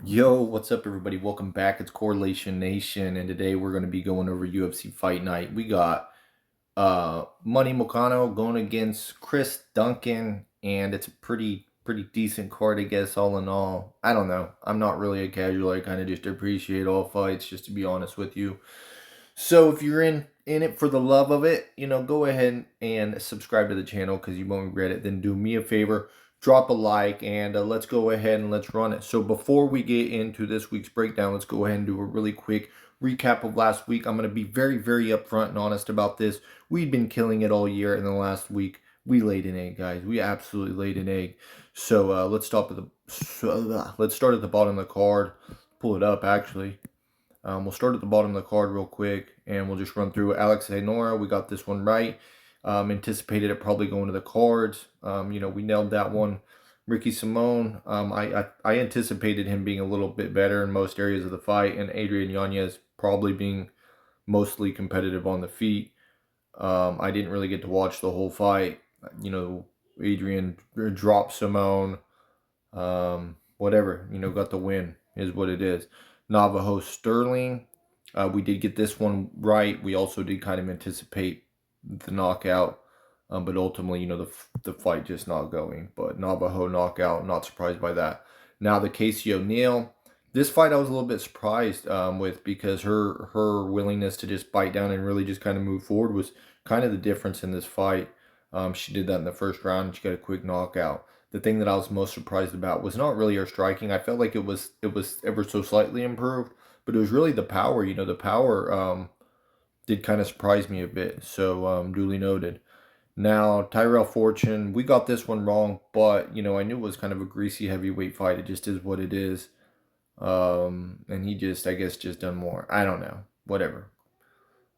Yo, what's up, everybody? Welcome back. It's Correlation Nation, and today we're going to be going over UFC Fight Night. We got Money Moicano going against Chris Duncan, and it's a pretty decent card, I guess, all in all. I don't know. I'm not really a casual. I kind of just appreciate all fights, just to be honest with you. So if you're in it for the love of it, go ahead and subscribe to the channel because you won't regret it. Then do me a favor, drop a like, and let's go ahead and let's run it. So before we get into this week's breakdown, let's go ahead and do a really quick recap of last week. I'm going to be very upfront and honest about this. We'd been killing it all year, and the last week we laid an egg, guys. We absolutely laid an egg. So let's start at the bottom of the card. Pull it up, actually. We'll start at the bottom of the card real quick, and we'll just run through it. Alex Honora, we got this one right. Anticipated it probably going to the cards. We nailed that one. Ricky Simone, I anticipated him being a little bit better in most areas of the fight, and Adrian Yanez probably being mostly competitive on the feet. I didn't really get to watch the whole fight. Adrian dropped Simone. Whatever, got the win is what it is. Navajo Sterling, we did get this one right. We also did kind of anticipate the knockout, but ultimately, the fight just not going. But Navajo knockout, not surprised by that. Now the Casey O'Neill, this fight I was a little bit surprised with because her willingness to just bite down and really just kind of move forward was kind of the difference in this fight. She did that in the first round, and she got a quick knockout. The thing that I was most surprised about was not really her striking. I felt like it was ever so slightly improved, but it was really the power. The power did kind of surprise me a bit. So duly noted. Now Tyrell Fortune, we got this one wrong, but I knew it was kind of a greasy heavyweight fight. It just is what it is. And he just, I guess, just done more. I don't know. Whatever.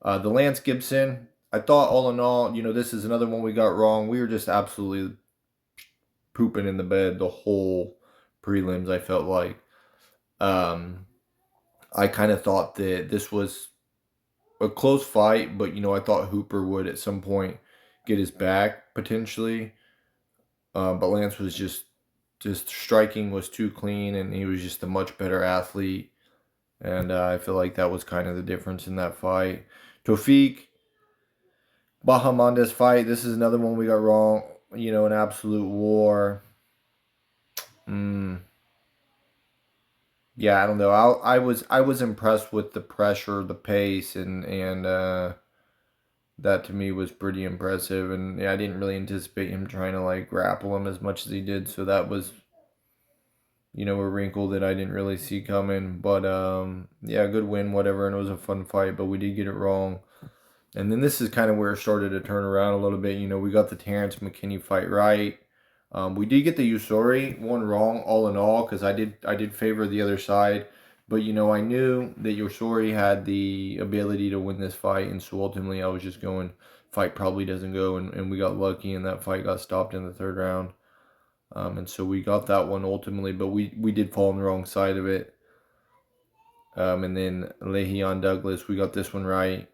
The Lance Gibson, I thought all in all, this is another one we got wrong. We were just absolutely pooping in the bed the whole prelims, I felt like. I kind of thought that this was a close fight, but I thought Hooper would at some point get his back potentially. But Lance was just striking was too clean, and he was just a much better athlete. And I feel like that was kind of the difference in that fight. Tofik Bahamondes fight. This is another one we got wrong. An absolute war. Yeah, I don't know. I was impressed with the pressure, the pace, and that to me was pretty impressive. And yeah, I didn't really anticipate him trying to like grapple him as much as he did. So that was a wrinkle that I didn't really see coming. But yeah, good win, whatever, and it was a fun fight. But we did get it wrong. And then this is kind of where it started to turn around a little bit. We got the Terrence McKinney fight right. We did get the Usori one wrong, all in all, because I did favor the other side. But I knew that Usori had the ability to win this fight, and so ultimately I was just going, fight probably doesn't go, and we got lucky, and that fight got stopped in the third round. And so we got that one ultimately, but we did fall on the wrong side of it. And then Le'Veon Douglas, we got this one right.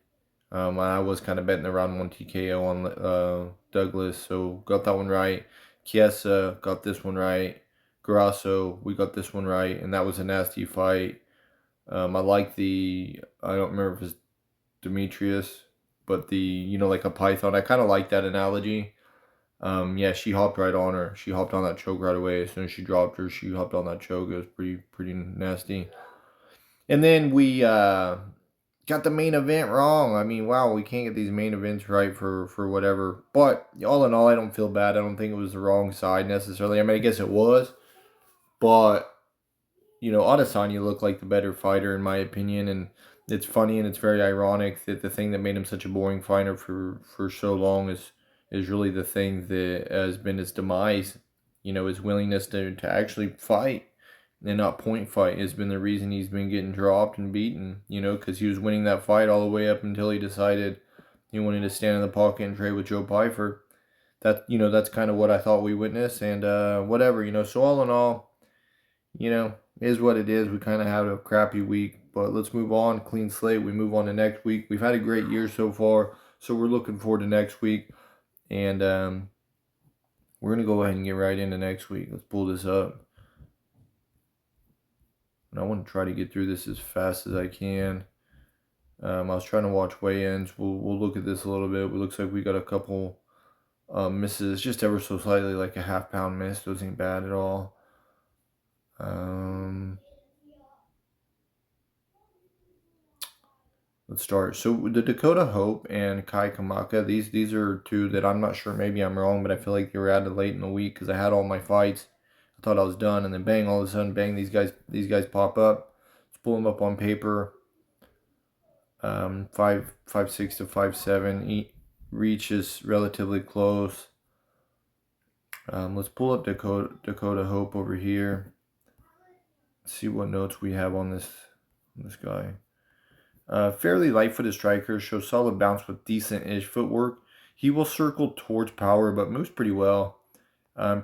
I was kind of betting around 1 TKO on Douglas, so got that one right. Chiesa got this one right. Grasso, we got this one right, and that was a nasty fight. I like I don't remember if it's Demetrius, but like a python. I kind of like that analogy. Yeah, she hopped right on her. She hopped on that choke right away. As soon as she dropped her, she hopped on that choke. It was pretty nasty. And then we got the main event wrong. I mean, wow, we can't get these main events right for whatever. But all in all, I don't feel bad. I don't think it was the wrong side necessarily. I mean, I guess it was. But, Adesanya looked like the better fighter in my opinion. And it's funny and it's very ironic that the thing that made him such a boring fighter for so long is really the thing that has been his demise. His willingness to actually fight and not point fight has been the reason he's been getting dropped and beaten, because he was winning that fight all the way up until he decided he wanted to stand in the pocket and trade with Joe Pyfer. That's kind of what I thought we witnessed, and whatever, so all in all, is what it is. We kind of had a crappy week, but let's move on. Clean slate. We move on to next week. We've had a great year so far, so we're looking forward to next week, and we're going to go ahead and get right into next week. Let's pull this up. And I want to try to get through this as fast as I can. I was trying to watch weigh-ins. We'll look at this a little bit. It looks like we got a couple misses, just ever so slightly, like a half-pound miss. Those ain't bad at all. Let's start. So the Dakota Hope and Kai Kamaka, these are two that I'm not sure. Maybe I'm wrong, but I feel like they were added late in the week because I had all my fights. I thought I was done, and then bang, all of a sudden, bang, these guys pop up. Let's pull them up on paper. 5'6" to 5'7". Reach is relatively close. Let's pull up Dakota Hope over here. See what notes we have on this guy. Fairly light-footed striker, shows solid bounce with decent-ish footwork. He will circle towards power, but moves pretty well.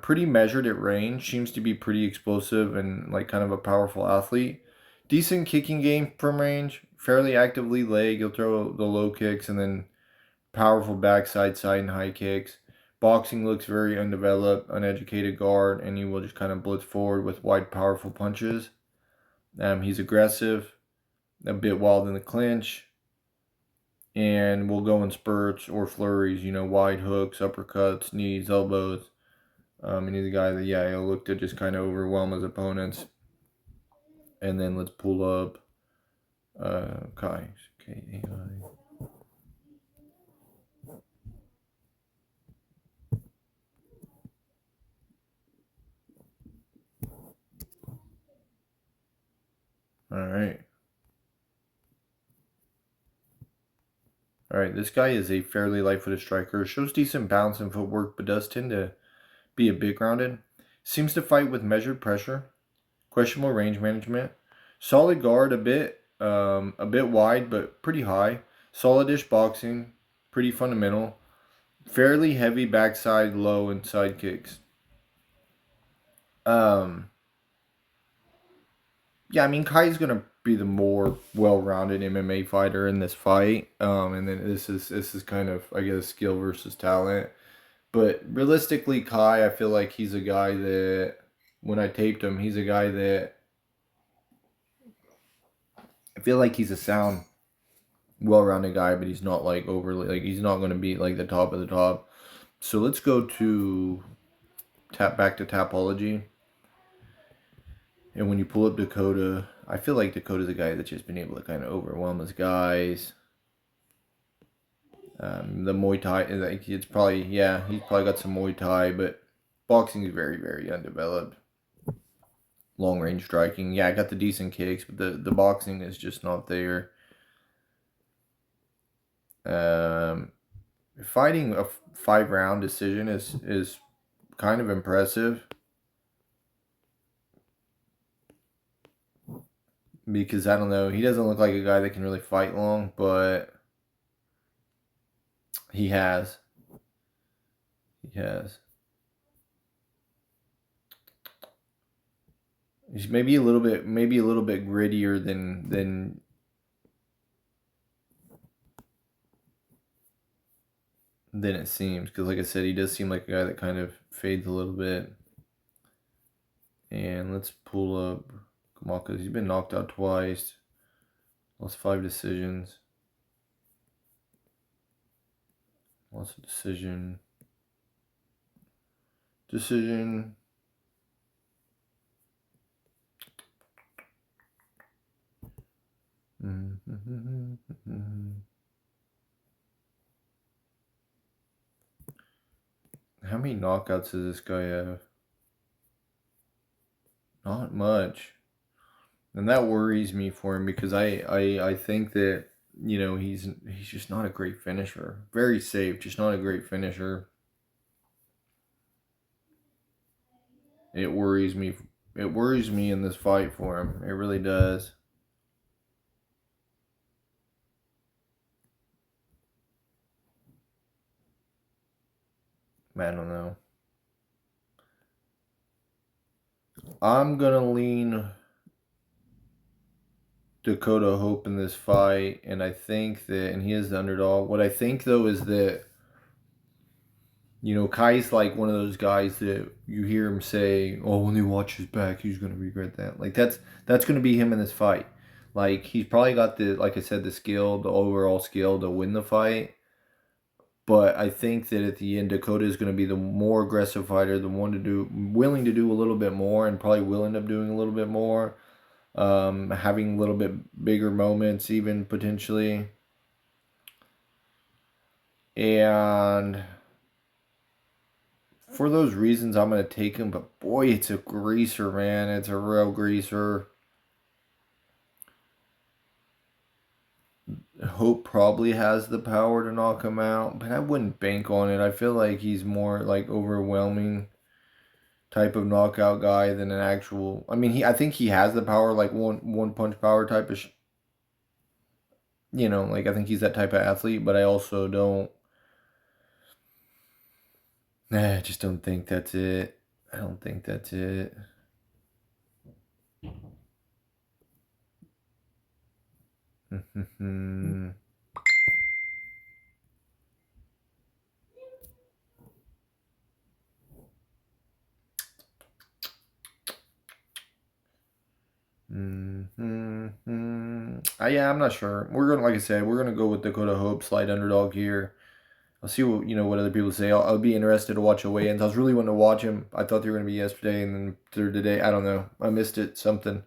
Pretty measured at range, seems to be pretty explosive and like kind of a powerful athlete. Decent kicking game from range, fairly actively leg. He'll throw the low kicks and then powerful backside, side, and high kicks. Boxing looks very undeveloped, uneducated guard, and he will just kind of blitz forward with wide, powerful punches. He's aggressive, a bit wild in the clinch, and will go in spurts or flurries, wide hooks, uppercuts, knees, elbows. And he's a guy that, he'll look to just kind of overwhelm his opponents. And then let's pull up Kai. K-A-I. All right, this guy is a fairly light-footed striker. Shows decent bounce and footwork, but does tend to be a bit grounded. Seems to fight with measured pressure. Questionable range management. Solid guard, a bit wide, but pretty high. Solid-ish boxing, pretty fundamental. Fairly heavy backside, low, and side kicks. Yeah, I mean, Kai's gonna be the more well-rounded MMA fighter in this fight. And then this is kind of, I guess, skill versus talent. But realistically, Kai, I feel like he's a guy that when I taped him, he's a guy that I feel like he's a sound, well-rounded guy, but he's not like overly, like he's not going to be like the top of the top. So let's go to back to Tapology. And when you pull up Dakota, I feel like Dakota's a guy that's just been able to kind of overwhelm his guys. The Muay Thai, like it's probably, he's probably got some Muay Thai, but boxing is very, very undeveloped. Long range striking, I got the decent kicks, but the boxing is just not there. Fighting a 5-round decision is kind of impressive. Because I don't know, he doesn't look like a guy that can really fight long, but he has. He's maybe a little bit grittier than it seems. Because like I said, he does seem like a guy that kind of fades a little bit. And let's pull up Kamaka. He's been knocked out twice. Lost 5 decisions. Lost a decision. How many knockouts does this guy have? Not much. And that worries me for him because I think that, he's just not a great finisher. Very safe, just not a great finisher. It worries me. It worries me in this fight for him. It really does. I don't know. I'm gonna lean Dakota Hope in this fight, and I think that, and he is the underdog. What I think though is that You know, Kai's like one of those guys that you hear him say, "Oh, when he watches back, he's gonna regret that." Like that's gonna be him in this fight. Like he's probably got the, like I said, the skill, the overall skill to win the fight. But I think that at the end, Dakota is going to be the more aggressive fighter, the one to do, willing to do a little bit more, and probably will end up doing a little bit more, having a little bit bigger moments, even potentially. And for those reasons, I'm going to take him. But boy, it's a greaser, man. It's a real greaser. Hope probably has the power to knock him out, but I wouldn't bank on it. I feel like he's more like overwhelming type of knockout guy than an actual. I mean, I think he has the power, like one punch power type of. Like I think he's that type of athlete, but I also don't. I just don't think that's it. I don't think that's it. Yeah, I'm not sure. We're gonna, like I said, we're gonna go with Dakota Hope, slight underdog here. I'll see what other people say. I'll be interested to watch the weigh-ins. I was really wanting to watch him. I thought they were gonna be yesterday and then they're today. I don't know. I missed it. Something.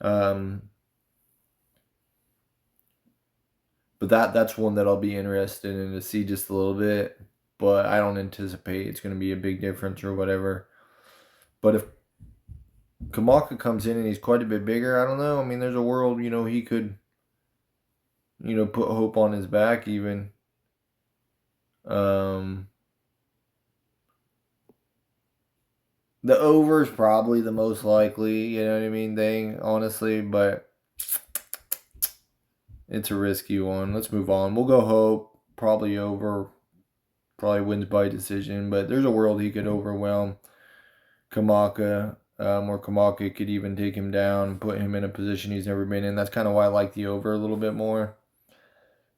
Um, but that's one that I'll be interested in to see just a little bit. But I don't anticipate it's gonna be a big difference or whatever. But if Kamaka comes in and he's quite a bit bigger, I don't know. I mean, there's a world, he could, put Hope on his back even. Um, the over is probably the most likely, you know what I mean, thing, honestly, but it's a risky one. Let's move on. We'll go Hope, probably over, probably wins by decision, but there's a world he could overwhelm Kamaka, or Kamaka could even take him down, put him in a position he's never been in. That's kind of why I like the over a little bit more.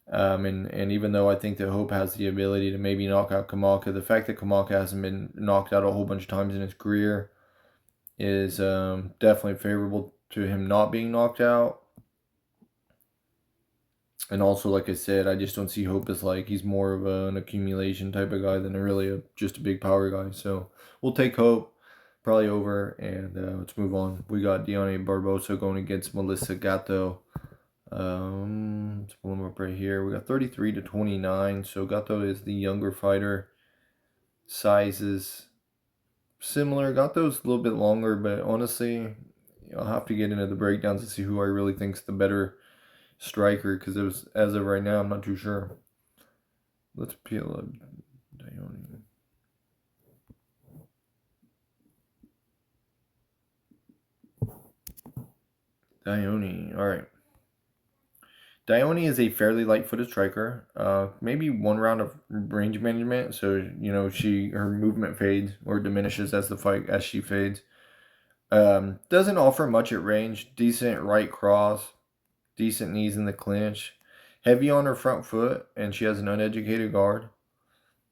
And even though I think that Hope has the ability to maybe knock out Kamaka, the fact that Kamaka hasn't been knocked out a whole bunch of times in his career is definitely favorable to him not being knocked out. And also, like I said, I just don't see Hope as like he's more of an accumulation type of guy than just a big power guy. So we'll take Hope, probably over, and let's move on. We got Deanna Barbosa going against Melissa Gatto. Let's pull them up right here. We got 33 to 29. So Gatto is the younger fighter. Sizes similar. Gatto's a little bit longer, but honestly, I'll have to get into the breakdowns to see who I really think's the better striker, because as of right now, I'm not too sure. Let's peel up Dione. All right. Dione is a fairly light-footed striker. Maybe one round of range management, so her movement fades or diminishes as she fades. Doesn't offer much at range. Decent right cross, decent knees in the clinch, heavy on her front foot, and she has an uneducated guard.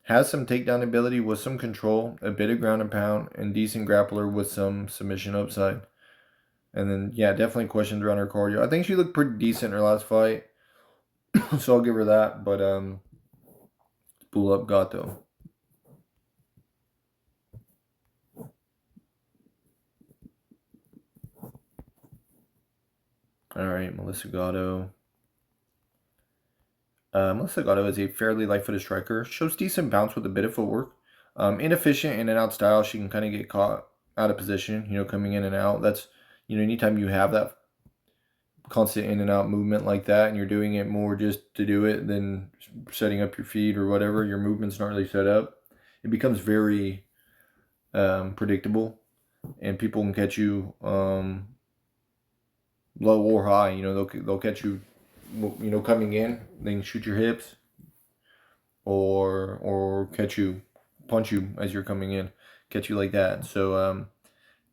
Has some takedown ability with some control, a bit of ground and pound, and decent grappler with some submission upside. And then, yeah, definitely questions around her cardio. I think she looked pretty decent in her last fight, so I'll give her that. But pull up Gatto. All right, Melissa Gatto. Melissa Gatto is a fairly light-footed striker. Shows decent bounce with a bit of footwork. Inefficient in and out style. She can kind of get caught out of position, coming in and out. That's, anytime you have that constant in and out movement like that and you're doing it more just to do it than setting up your feet or whatever, your movement's not really set up, it becomes very predictable, and people can catch you low or high. They'll catch you coming in, they can shoot your hips or punch you as you're coming in, catch you like that. So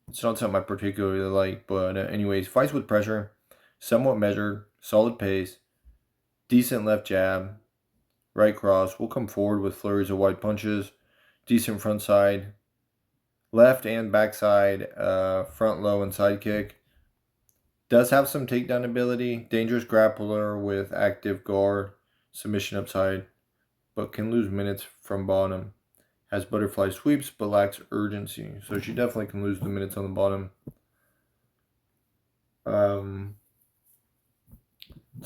it's not something I particularly like, but anyways, fights with pressure, somewhat measured, solid pace, decent left jab, right cross, will come forward with flurries of wide punches, decent front side, left and backside, front low and side kick. Does have some takedown ability, dangerous grappler with active guard, submission upside, but can lose minutes from bottom. Has butterfly sweeps, but lacks urgency. So she definitely can lose the minutes on the bottom. Let's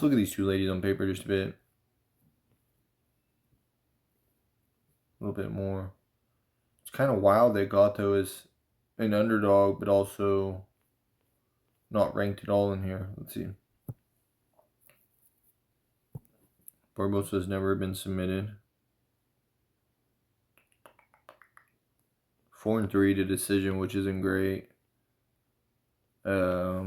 look at these two ladies on paper just a bit. A little bit more. It's kind of wild that Gato is an underdog, but also not ranked at all in here. Let's see. Barbosa has never been submitted. 4-3 to decision, which isn't great. I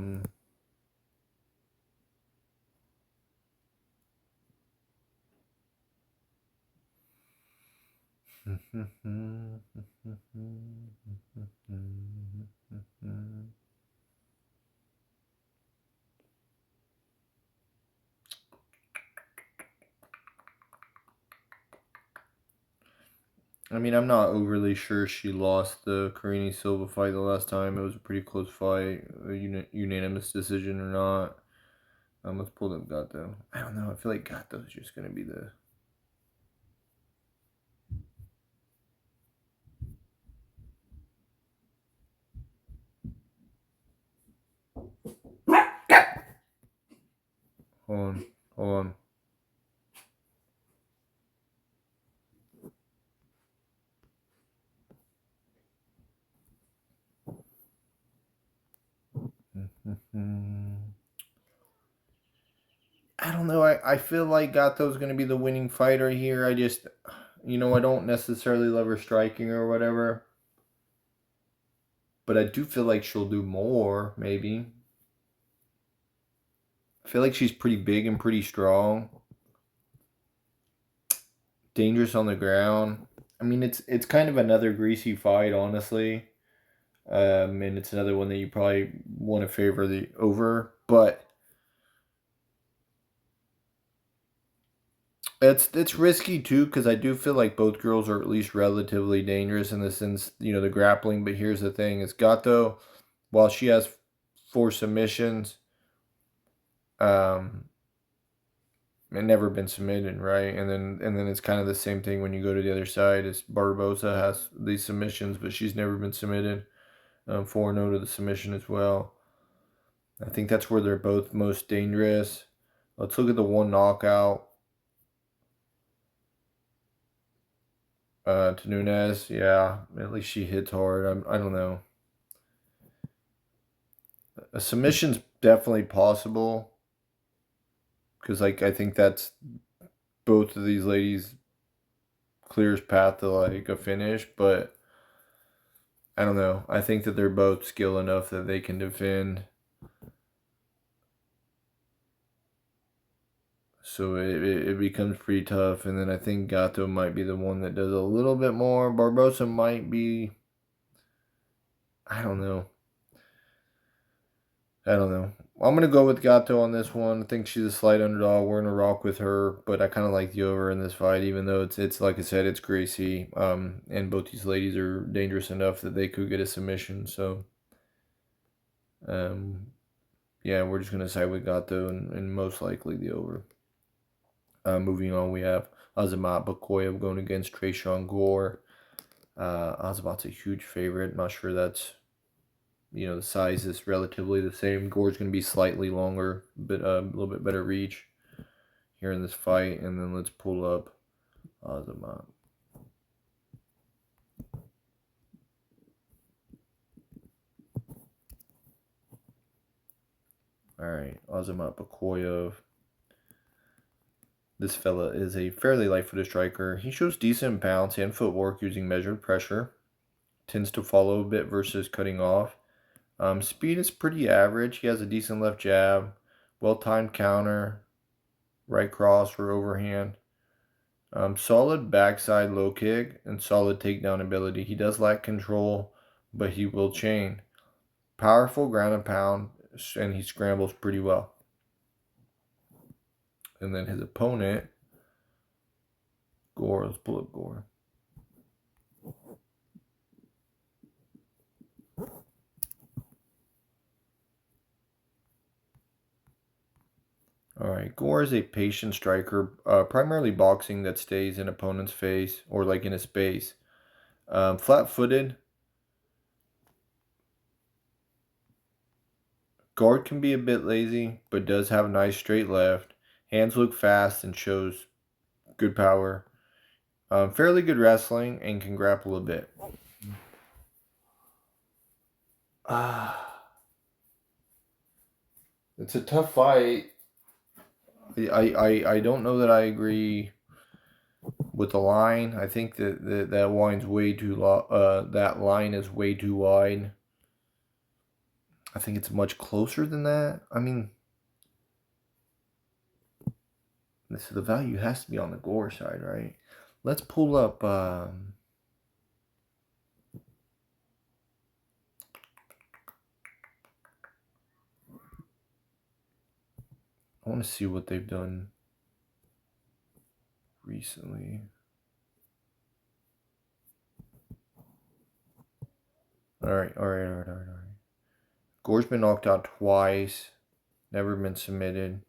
mean, I'm not overly sure she lost the Carini Silva fight the last time. It was a pretty close fight, a unanimous decision or not. Let's pull up Gato. I don't know. I feel like Gato's just going to be the... Hold on. I don't know. I feel like Gato's going to be the winning fighter here. I just, I don't necessarily love her striking or whatever. But I do feel like she'll do more, maybe. I feel like she's pretty big and pretty strong. Dangerous on the ground. I mean, it's kind of another greasy fight, honestly. And it's another one that you probably want to favor the over. But it's risky, too, because I do feel like both girls are at least relatively dangerous in the sense, the grappling. But here's the thing. Is Gato, while she has 4 submissions, and never been submitted, right? And then it's kind of the same thing when you go to the other side. Is Barbosa has these submissions, but she's never been submitted. 4-0 to the submission as well. I think that's where they're both most dangerous. Let's look at the one knockout. To Nunes, yeah, at least she hits hard. I don't know. A submission's definitely possible. Because, I think that's both of these ladies' clearest path to, a finish. But, I don't know. I think that they're both skilled enough that they can defend. So, it becomes pretty tough. And then I think Gato might be the one that does a little bit more. Barbosa might be... I don't know. I'm going to go with Gato on this one. I think she's a slight underdog. We're going to rock with her, but I kind of like the over in this fight, even though it's like I said, it's greasy. And both these ladies are dangerous enough that they could get a submission. So, yeah, we're just going to side with Gato and most likely the over. Moving on, we have Azamat Bakoyev going against Tresean Gore. Azamat's a huge favorite. Not sure that's... the size is relatively the same. Gore's going to be slightly longer, but a little bit better reach here in this fight. And then let's pull up Azamat. All right, Azamat Bakoyev. This fella is a fairly light-footed striker. He shows decent bounce and footwork using measured pressure. Tends to follow a bit versus cutting off. Speed is pretty average. He has a decent left jab, well-timed counter, right cross or overhand. Solid backside low kick and solid takedown ability. He does lack control, but he will chain. Powerful ground and pound, and he scrambles pretty well. And then his opponent, Gore. Let's pull up Gore. All right, Gore is a patient striker, primarily boxing that stays in opponent's face or like in a space. Flat-footed. Guard can be a bit lazy, but does have a nice straight left. Hands look fast and shows good power. Fairly good wrestling and can grapple a bit. It's a tough fight. I don't know that I agree with the line. I think that line's way too that line is way too wide. I think it's much closer than that. I mean, so the value has to be on the Gore side, right? Let's pull up. I want to see what they've done recently. All right. Gore's been knocked out twice, never been submitted.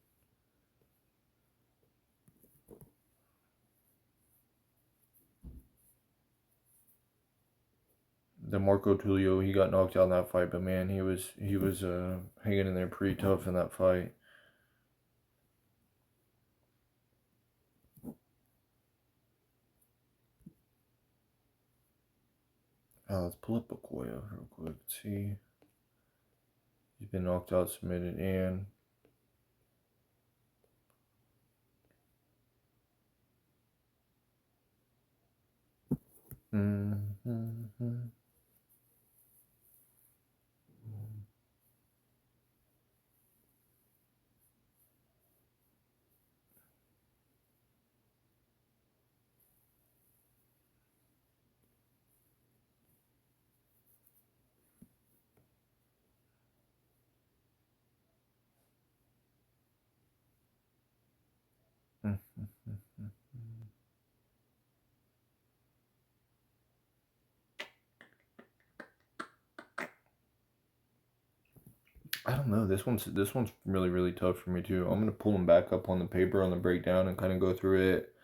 The Marco Tulio, he got knocked out in that fight, but man, he was hanging in there pretty tough in that fight. Let's pull up Okoye real quick. See, he's been knocked out, submitted, and I don't know. This one's really tough for me too. I'm gonna pull them back up on the paper on the breakdown and kind of go through it,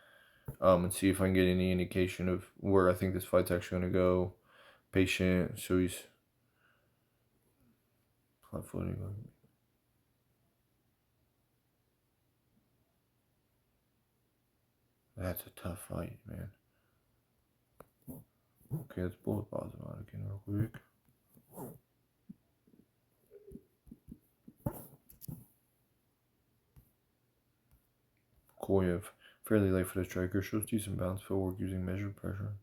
and see if I can get any indication of where I think this fight's actually gonna go. Patient, so he's flat-footed. That's a tough fight, man. Okay, let's pull the pause out again real quick. Yakhyaev, fairly light for the striker, shows decent bounce footwork using measured pressure.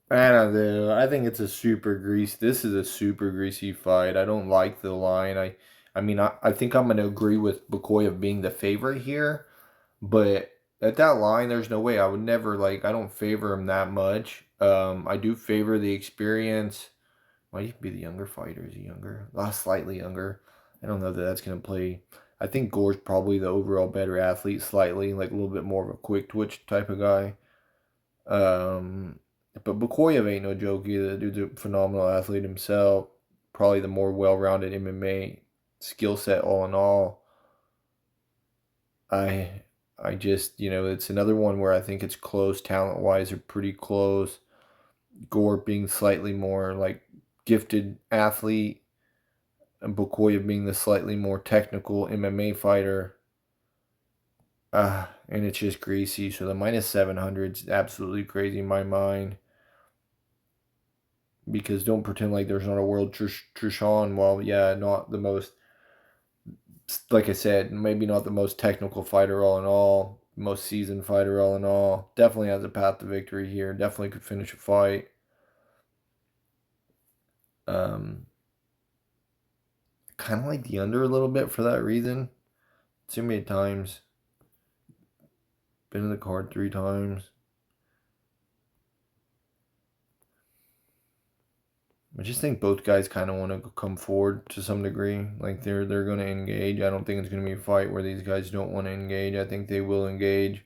I don't know. I think it's a super greasy. This is a super greasy fight. I don't like the line. I mean, I think I'm going to agree with Bakoyev being the favorite here, but at that line, there's no way. I would never like. I don't favor him that much. I do favor the experience. Might even be the younger fighter. Is he younger? Slightly younger. I don't know that that's going to play. I think Gore's probably the overall better athlete, slightly like a little bit more of a quick twitch type of guy. But Bakoyev ain't no joke either. The dude's a phenomenal athlete himself. Probably the more well-rounded MMA skill set all in all. I just, it's another one where I think it's close talent-wise. They're pretty close. Gore being slightly more like gifted athlete, and Bakoyev being the slightly more technical MMA fighter. And it's just greasy. So the minus 700 is absolutely crazy in my mind. Because don't pretend like there's not a world Trishan. Well, yeah, not the most, like I said, maybe not the most technical fighter all in all, most seasoned fighter all in all. Definitely has a path to victory here. Definitely could finish a fight. Kind of like the under a little bit for that reason. Too many times. Been in the card 3 times. I just think both guys kind of want to come forward to some degree. Like they're going to engage. I don't think it's going to be a fight where these guys don't want to engage. I think they will engage.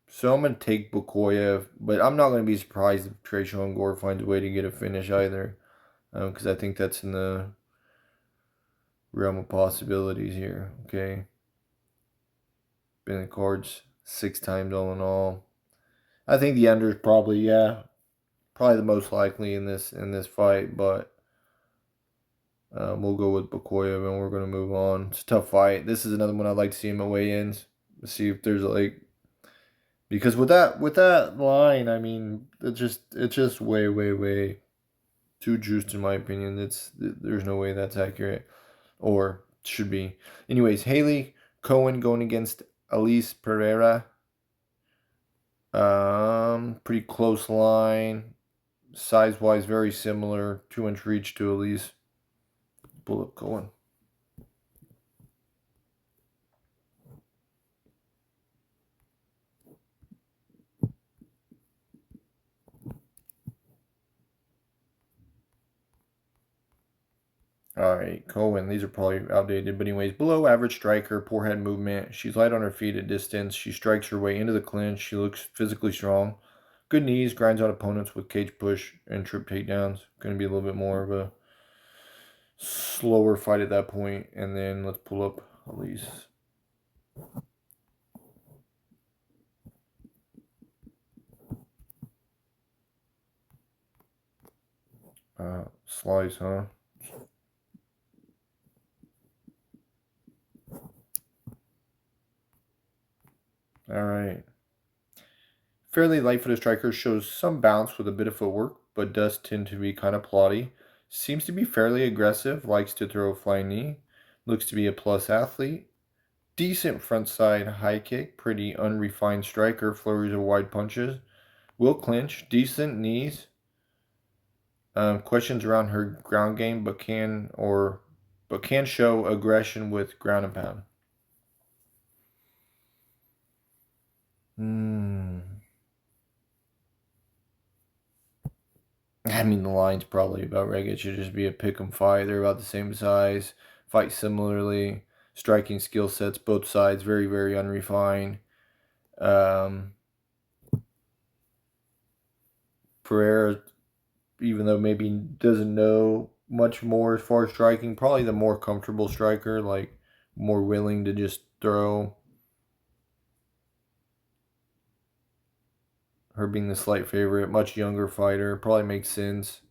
So I'm going to take Bukoyev, but I'm not going to be surprised if Tresean Gore finds a way to get a finish either, because I think that's in the realm of possibilities here. Okay, been in the cards 6 times all in all. I think the under is probably the most likely in this fight, but we'll go with Bukoyev and we're going to move on. It's a tough fight. This is another one I'd like to see him at weigh-ins. See if there's because with that line, I mean, it's just way too juiced in my opinion. There's no way that's accurate or should be. Anyways, Haley Cohen going against Elise Pereira. Pretty close line. Size-wise, very similar. 2-inch reach to Elise. Pull up Cohen. Alright, Cohen. These are probably outdated. But anyways, below average striker, poor head movement. She's light on her feet at distance. She strikes her way into the clinch. She looks physically strong. Good knees, grinds out opponents with cage push and trip takedowns. Going to be a little bit more of a slower fight at that point. And then let's pull up Elise. Slice, huh? Alright. Fairly light-footed striker, shows some bounce with a bit of footwork, but does tend to be kind of plotty. Seems to be fairly aggressive, likes to throw a flying knee. Looks to be a plus athlete. Decent front side high kick, pretty unrefined striker, flurries of wide punches. Will clinch, decent knees. Questions around her ground game, but can show aggression with ground and pound. I mean, the line's probably about right. It should just be a pick 'em fight. They're about the same size. Fight similarly. Striking skill sets, both sides, very unrefined. Pereira, even though maybe doesn't know much more as far as striking, probably the more comfortable striker, like more willing to just throw. Her being the slight favorite, much younger fighter, probably makes sense.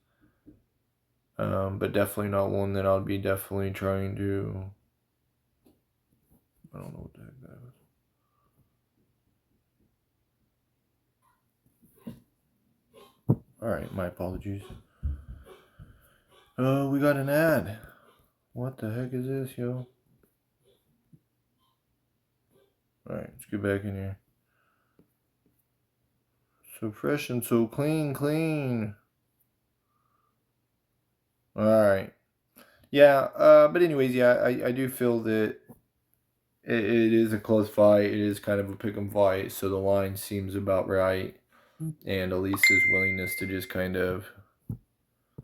But definitely not one that I'd be definitely trying to. I don't know what the heck that was. Alright, my apologies. We got an ad. What the heck is this, yo? Alright, let's get back in here. So fresh and so clean. Alright. Yeah, but anyways, yeah, I do feel that it is a close fight. It is kind of a pick 'em fight, so the line seems about right. And Elise's willingness to just kind of,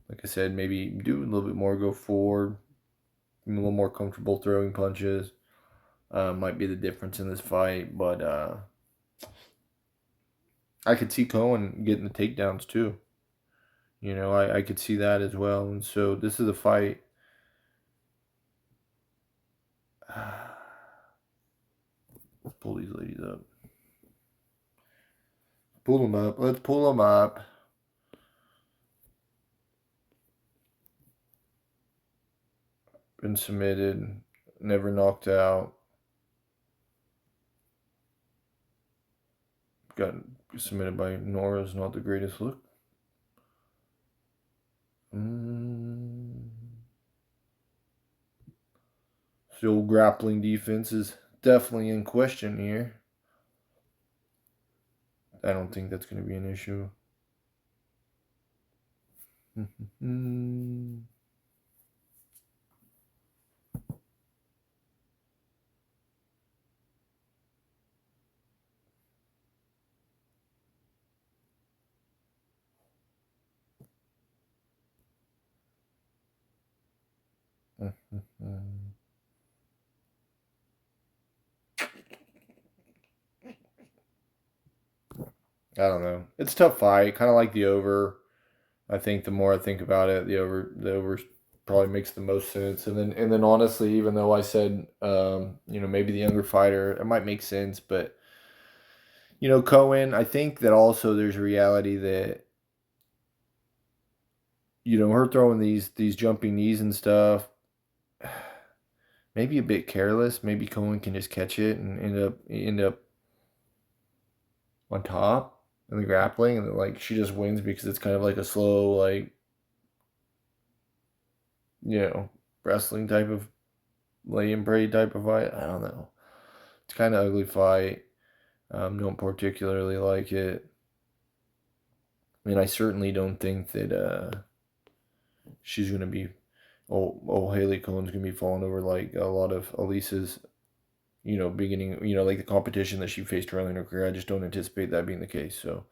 like I said, maybe do a little bit more, go forward, a little more comfortable throwing punches, might be the difference in this fight. But I could see Cohen getting the takedowns too. You know, I could see that as well. And so this is a fight. Let's pull these ladies up. Pull them up. Let's pull them up. Been submitted. Never knocked out. Got submitted by Nora's not the greatest look. Still grappling defense is definitely in question here. I don't think that's going to be an issue. I don't know. It's a tough fight. Kind of like the over. I think the more I think about it, the over probably makes the most sense. And then honestly, even though I said maybe the younger fighter, it might make sense, but Cohen, I think that also there's a reality that her throwing these jumping knees and stuff, maybe a bit careless. Maybe Cohen can just catch it and end up on top in the grappling, and like she just wins because it's kind of like a slow, like wrestling type of lay and pray type of fight. I don't know. It's kind of ugly fight. Don't particularly like it. I mean, I certainly don't think that she's gonna be. Oh, Haley Cohen's gonna be falling over like a lot of Elise's. Beginning. Like the competition that she faced early in her career. I just don't anticipate that being the case. So,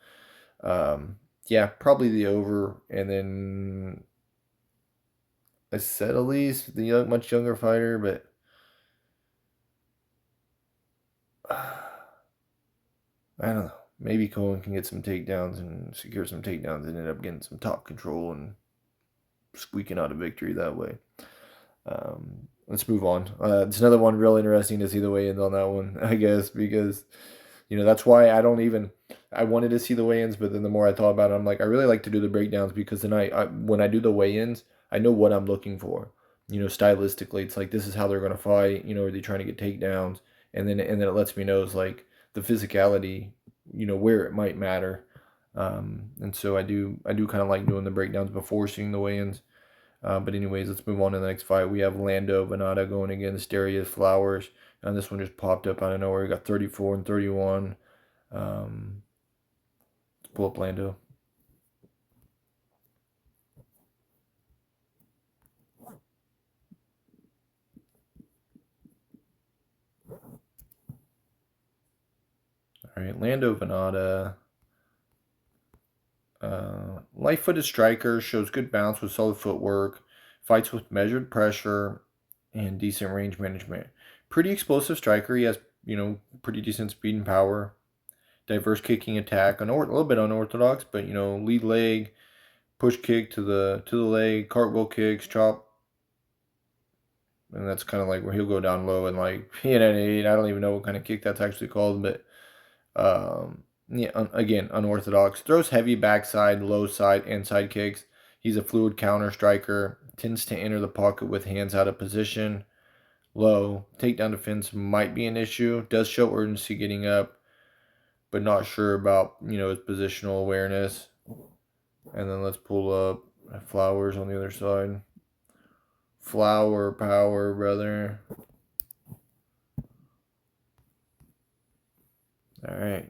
yeah, probably the over, and then I said Elise, the much younger fighter, but I don't know. Maybe Cohen can get some takedowns and secure some takedowns and end up getting some top control and squeaking out a victory that way. Let's move on. It's another one real interesting to see the weigh-ins on that one, I guess, because that's why I wanted to see the weigh-ins, but then the more I thought about it, I'm like, I really like to do the breakdowns because then when I do the weigh-ins, I know what I'm looking for. Stylistically, it's like this is how they're gonna fight. Are they trying to get takedowns? And then it lets me know it's like the physicality, where it might matter. And so I do kind of like doing the breakdowns before seeing the weigh-ins. But anyways, let's move on to the next fight. We have Lando Venata going against Darius Flowers, and this one just popped up out of nowhere. We got 34 and 31. Let's pull up Lando. All right, Lando Venata. Light-footed striker, shows good bounce with solid footwork, fights with measured pressure, and decent range management. Pretty explosive striker. He has, pretty decent speed and power. Diverse kicking attack. A little bit unorthodox, but, lead leg, push kick to the leg, cartwheel kicks, chop. And that's kind of like where he'll go down low and like, I don't even know what kind of kick that's actually called, but yeah, again, unorthodox. Throws heavy backside, low side, and side kicks. He's a fluid counter striker. Tends to enter the pocket with hands out of position. Low. Takedown defense might be an issue. Does show urgency getting up, but not sure about, his positional awareness. And then let's pull up Flowers on the other side. Flower power, brother. All right.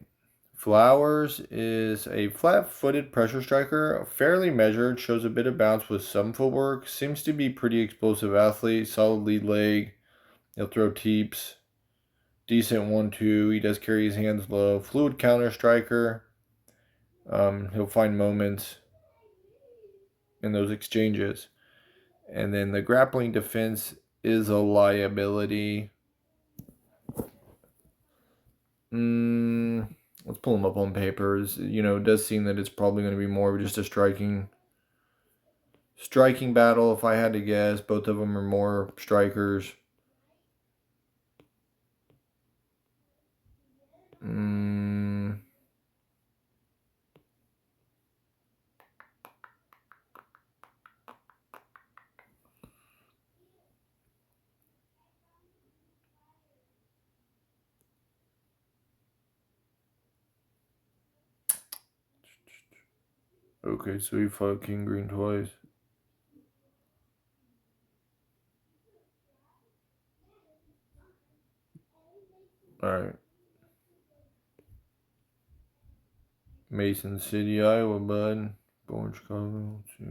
Flowers is a flat-footed pressure striker, fairly measured, shows a bit of bounce with some footwork, seems to be pretty explosive athlete, solid lead leg, he'll throw teeps, decent 1-2, he does carry his hands low, fluid counter striker, he'll find moments in those exchanges, and then the grappling defense is a liability. Let's pull them up on papers. It does seem that it's probably going to be more of just a striking battle, if I had to guess. Both of them are more strikers. Okay, so he fought King Green twice. Alright. Mason City, Iowa, bud. Born Chicago. Let's see.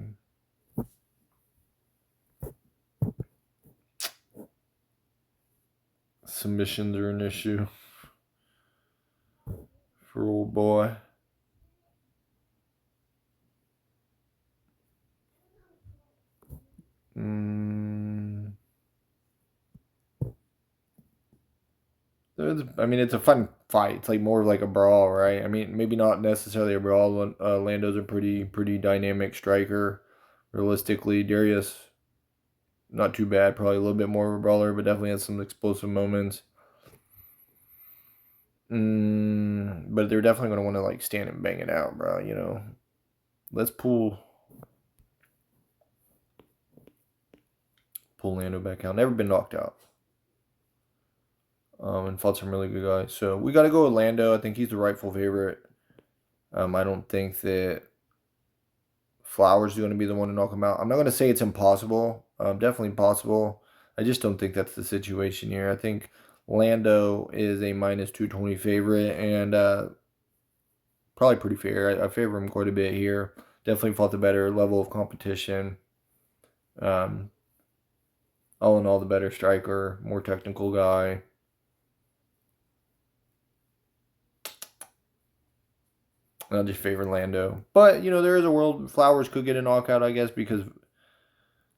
Submissions are an issue for old boy. I mean, it's a fun fight. It's like more like a brawl, right? I mean, maybe not necessarily a brawl. Lando's a pretty dynamic striker. Realistically, Darius, not too bad. Probably a little bit more of a brawler, but definitely has some explosive moments. But they're definitely going to want to like stand and bang it out, bro. You know, let's pull Lando back out. Never been knocked out. And fought some really good guys. So we got to go with Lando. I think he's the rightful favorite. I don't think that Flowers is going to be the one to knock him out. I'm not going to say it's impossible. Definitely possible. I just don't think that's the situation here. I think Lando is a minus 220 favorite and probably pretty fair. I favor him quite a bit here. Definitely fought the better level of competition. All in all, the better striker, more technical guy. I'll just favor Lando. But, you know, there is a world Flowers could get a knockout, I guess, because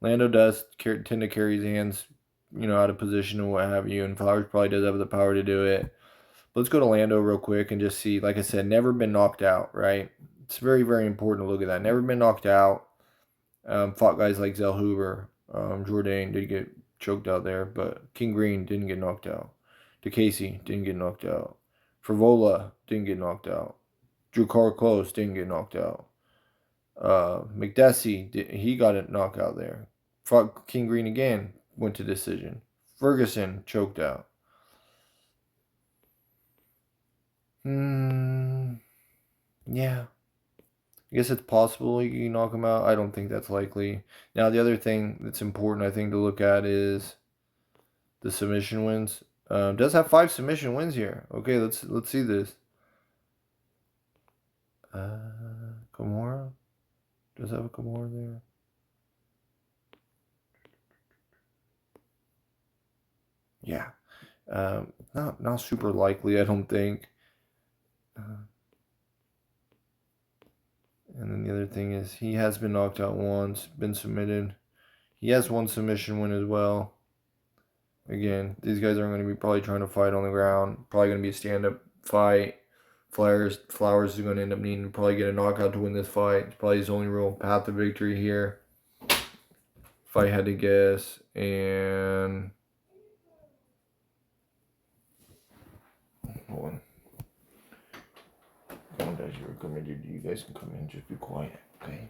Lando does tend to carry his hands, you know, out of position and what have you, and Flowers probably does have the power to do it. Let's go to Lando real quick and just see, like I said, never been knocked out, right? It's very, very important to look at that. Never been knocked out. Fought guys like Zellhuber. Jourdain did get choked out there, but King Green didn't get knocked out. DeCasey didn't get knocked out. Frivola didn't get knocked out. Drew Close didn't get knocked out. McDessie, he got a knockout there. Fought King Green again, went to decision. Ferguson choked out. Yeah. I guess it's possible you can knock him out. I don't think that's likely. Now, the other thing that's important, I think, to look at is the submission wins. Does have 5 submission wins here. Okay, let's see this. Kimura does have a Kimura there. Yeah, not super likely. I don't think. And then the other thing is he has been knocked out once, been submitted. He has 1 submission win as well. Again, these guys aren't going to be probably trying to fight on the ground. Probably going to be a stand-up fight. Flowers is going to end up needing to probably get a knockout to win this fight. It's probably his only real path to victory here, if I had to guess. And hold on. As you recommended, you guys can come in. Just be quiet, okay?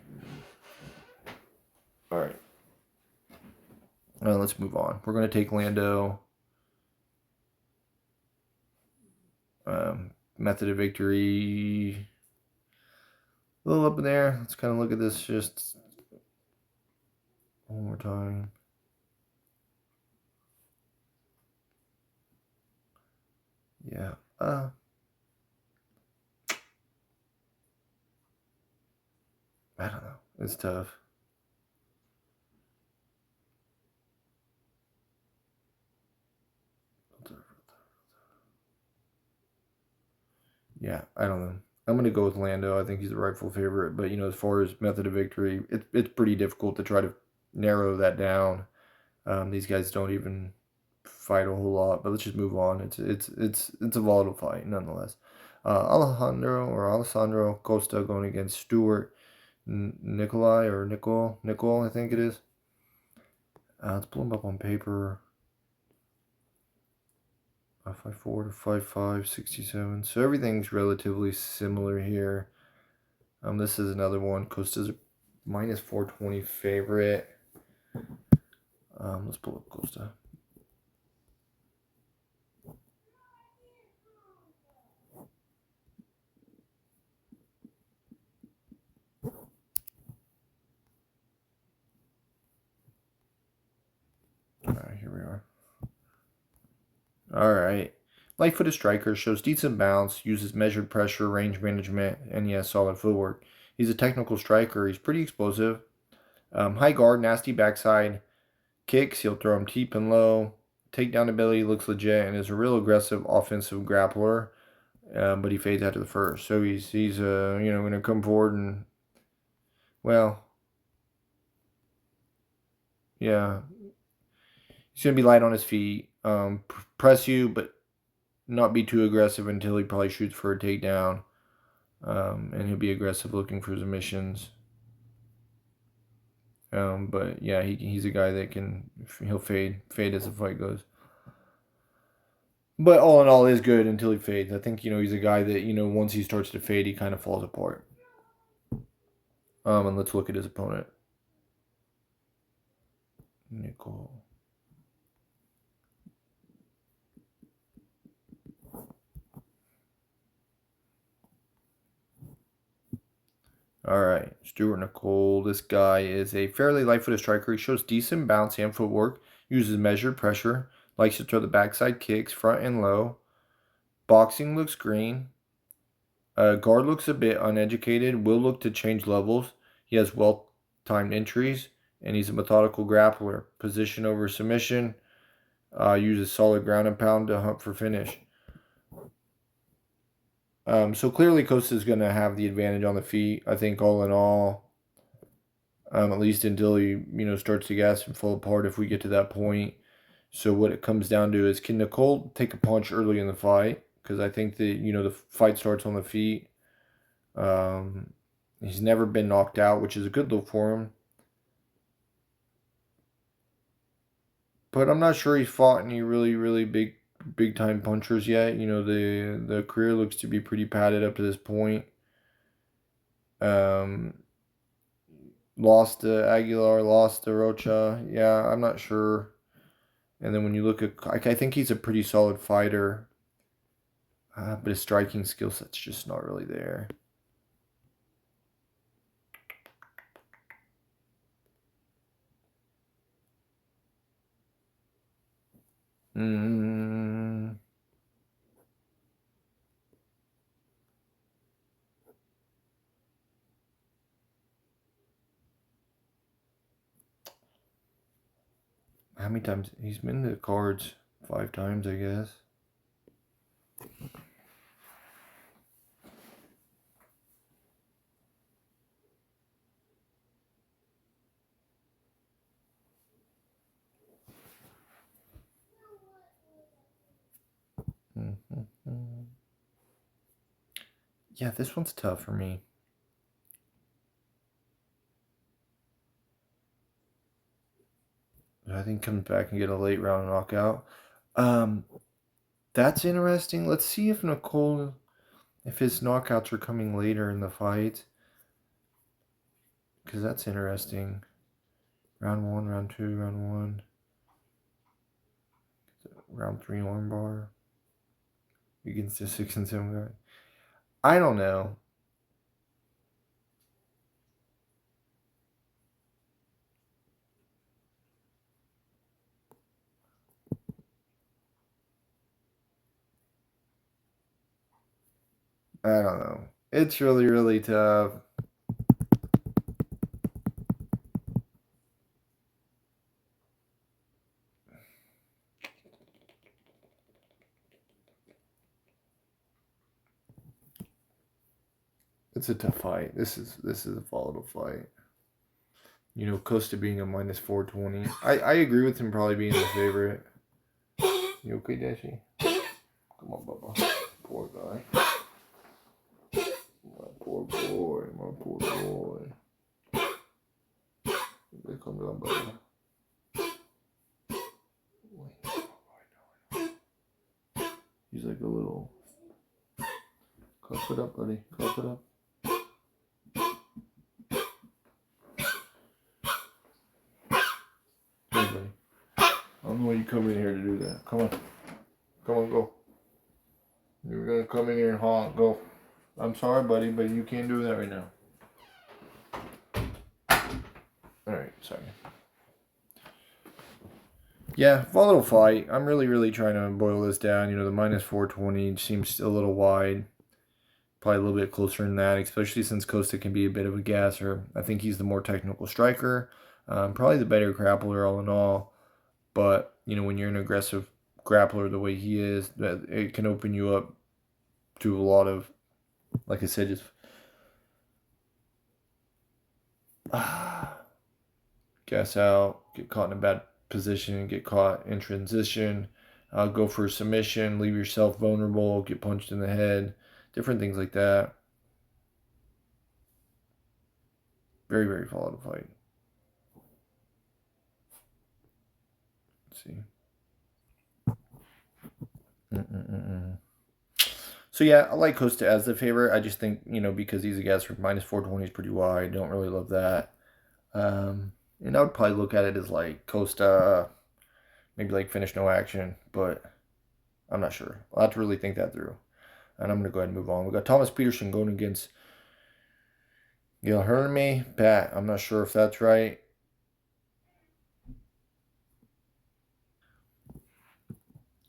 All right. Let's move on. We're going to take Lando. Method of victory. A little up in there. Let's kind of look at this just one more time. Yeah. I don't know. It's tough. Yeah, I don't know. I'm going to go with Lando. I think he's the rightful favorite. But, you know, as far as method of victory, it's pretty difficult to try to narrow that down. These guys don't even fight a whole lot. But let's just move on. It's a volatile fight, nonetheless. Alessandro Costa going against Stewart Nicol, I think it is. Let's pull him up on paper. 5'4" to 5'5", 67. So everything's relatively similar here. This is another one. Costa's a minus 420 favorite. Let's pull up Costa. All right, here we are. All right. Light-footed striker, shows decent bounce, uses measured pressure, range management, and he has solid footwork. He's a technical striker. He's pretty explosive. High guard, nasty backside. Kicks, he'll throw him deep and low. Takedown ability looks legit and is a real aggressive offensive grappler. But he fades after the first. So he's you know, going to come forward and, well, yeah. He's going to be light on his feet. Press you, but not be too aggressive until he probably shoots for a takedown. And he'll be aggressive looking for submissions. But yeah, he's a guy that he'll fade as the fight goes. But all in all, is good until he fades. I think, he's a guy that, once he starts to fade, he kind of falls apart. And let's look at his opponent. Nickel. All right, Stewart Nicole. This guy is a fairly light-footed striker. He shows decent bounce and footwork, uses measured pressure, likes to throw the backside kicks, front and low. Boxing looks green. Guard looks a bit uneducated, will look to change levels. He has well-timed entries, and he's a methodical grappler. Position over submission, uses solid ground and pound to hunt for finish. So clearly Costa is going to have the advantage on the feet, I think, all in all. At least until he, starts to gas and fall apart if we get to that point. So what it comes down to is, can Nicole take a punch early in the fight? Because I think that, the fight starts on the feet. He's never been knocked out, which is a good look for him. But I'm not sure he's fought any really, really big time punchers yet. The career looks to be pretty padded up to this point. Lost to Aguilar, lost to Rocha. Yeah, I'm not sure. And then when you look at, I think he's a pretty solid fighter. But his striking skill set's just not really there. How many times? He's been to the cards 5 times, I guess. Yeah, this one's tough for me. I think comes back and get a late round knockout. That's interesting. Let's see if his knockouts are coming later in the fight. Because that's interesting. Round 1, round 2, round 1. Round 3 armbar. Against the 6 and 7 guy. I don't know. I don't know. It's really, really tough. It's a tough fight. This is a volatile fight. Costa being a minus 420. I agree with him probably being the favorite. You okay, Dashi? Come on, Bubba. Poor guy. My poor boy. My poor boy. Come down, Bubba. He's like a little... Cough it up, buddy. Cough it up. Hey, buddy. I don't know why you come in here to do that. Come on. Come on, go. You're gonna come in here and honk. Go. I'm sorry, buddy, but you can't do that right now. Alright, sorry. Yeah, volatile fight. I'm really, really trying to boil this down. The minus 420 seems a little wide. Probably a little bit closer than that, especially since Costa can be a bit of a gasser. I think he's the more technical striker. Probably the better grappler all in all. But, when you're an aggressive grappler the way he is, that it can open you up to a lot of, like I said, just gas out, get caught in a bad position, get caught in transition. go for a submission, leave yourself vulnerable, get punched in the head, different things like that. Very, very volatile fight. Let's see. So yeah, I like Costa as the favorite. I just think, because he's a guess for minus 420 is pretty wide. Don't really love that. And I would probably look at it as like Costa, maybe like finish no action, but I'm not sure. I'll have to really think that through. And I'm going to go ahead and move on. We got Thomas Petersen going against Guilherme. Pat, I'm not sure if that's right.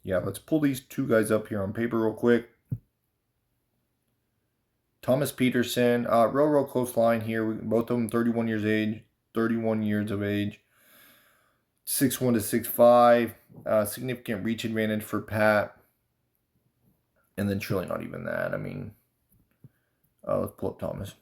Yeah, let's pull these two guys up here on paper real quick. Thomas Petersen, real close line here. Both of them 31 years of age. 6'1" to 6'5". Significant reach advantage for Pat. And then truly not even that. I mean, let's pull up Thomas.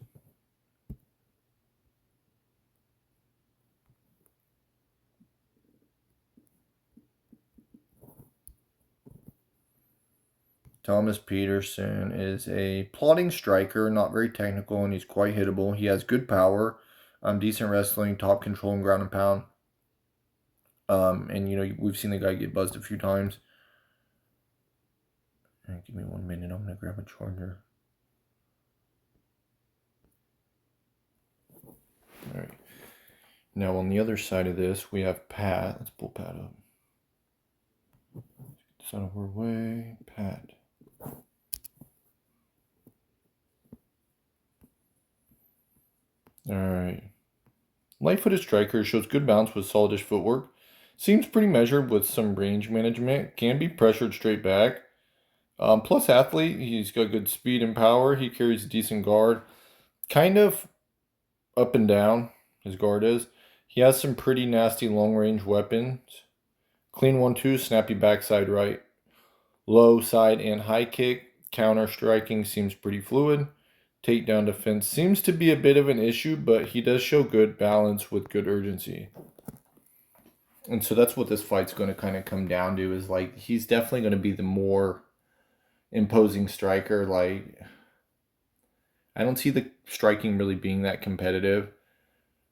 Thomas Petersen is a plodding striker, not very technical, and he's quite hittable. He has good power, decent wrestling, top control, and ground and pound. And we've seen the guy get buzzed a few times. Right, give me 1 minute. I'm gonna grab a charger. All right. Now on the other side of this, we have Pat. Let's pull Pat up. Get this out of our way. Pat. All right. Light-footed striker, shows good balance with solidish footwork. Seems pretty measured with some range management. Can be pressured straight back. Plus athlete, he's got good speed and power. He carries a decent guard. Kind of up and down, his guard is. He has some pretty nasty long-range weapons. Clean 1-2, snappy backside right. Low side and high kick. Counter striking seems pretty fluid. Takedown defense seems to be a bit of an issue, but he does show good balance with good urgency. And so that's what this fight's going to kind of come down to, is like he's definitely going to be the more imposing striker. Like, I don't see the striking really being that competitive.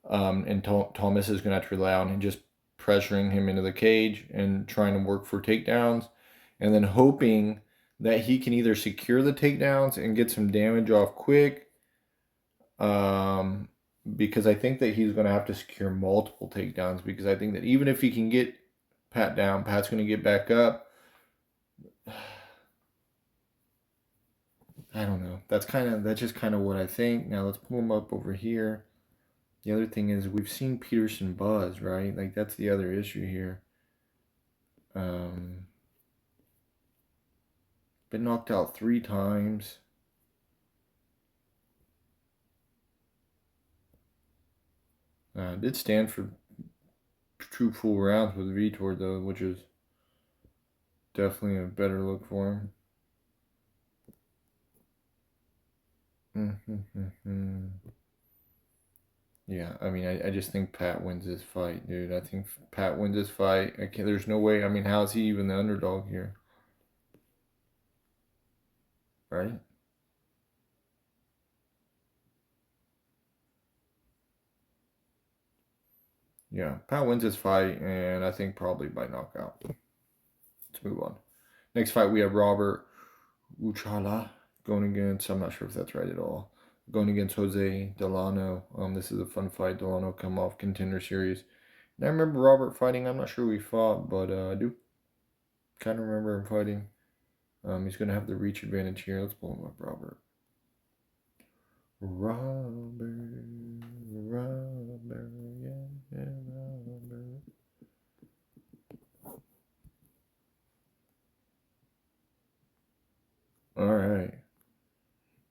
And Thomas is going to have to rely on him just pressuring him into the cage and trying to work for takedowns, and then hoping that he can either secure the takedowns and get some damage off quick, because I think that he's going to have to secure multiple takedowns, because I think that even if he can get Pat down, Pat's going to get back up. I don't know. That's just kind of what I think. Now let's pull him up over here. The other thing is we've seen Petersen buzz, right? Like that's the other issue here. Been knocked out 3 times. Did stand for 2 full rounds with Vitor though, which is definitely a better look for him. Yeah, I mean, I just think Pat wins this fight, dude. I think Pat wins this fight. There's no way. I mean, how is he even the underdog here? Right? Yeah, Pat wins this fight, and I think probably by knockout. Let's move on. Next fight, we have Robert Ruchala going against, I'm not sure if that's right at all, going against Jose Delano. This is a fun fight. Delano come off Contender Series. And I remember Robert fighting. I'm not sure we fought, but I do kind of remember him fighting. He's going to have the reach advantage here. Let's pull him up, Robert. Robert, yeah, Robert. All right.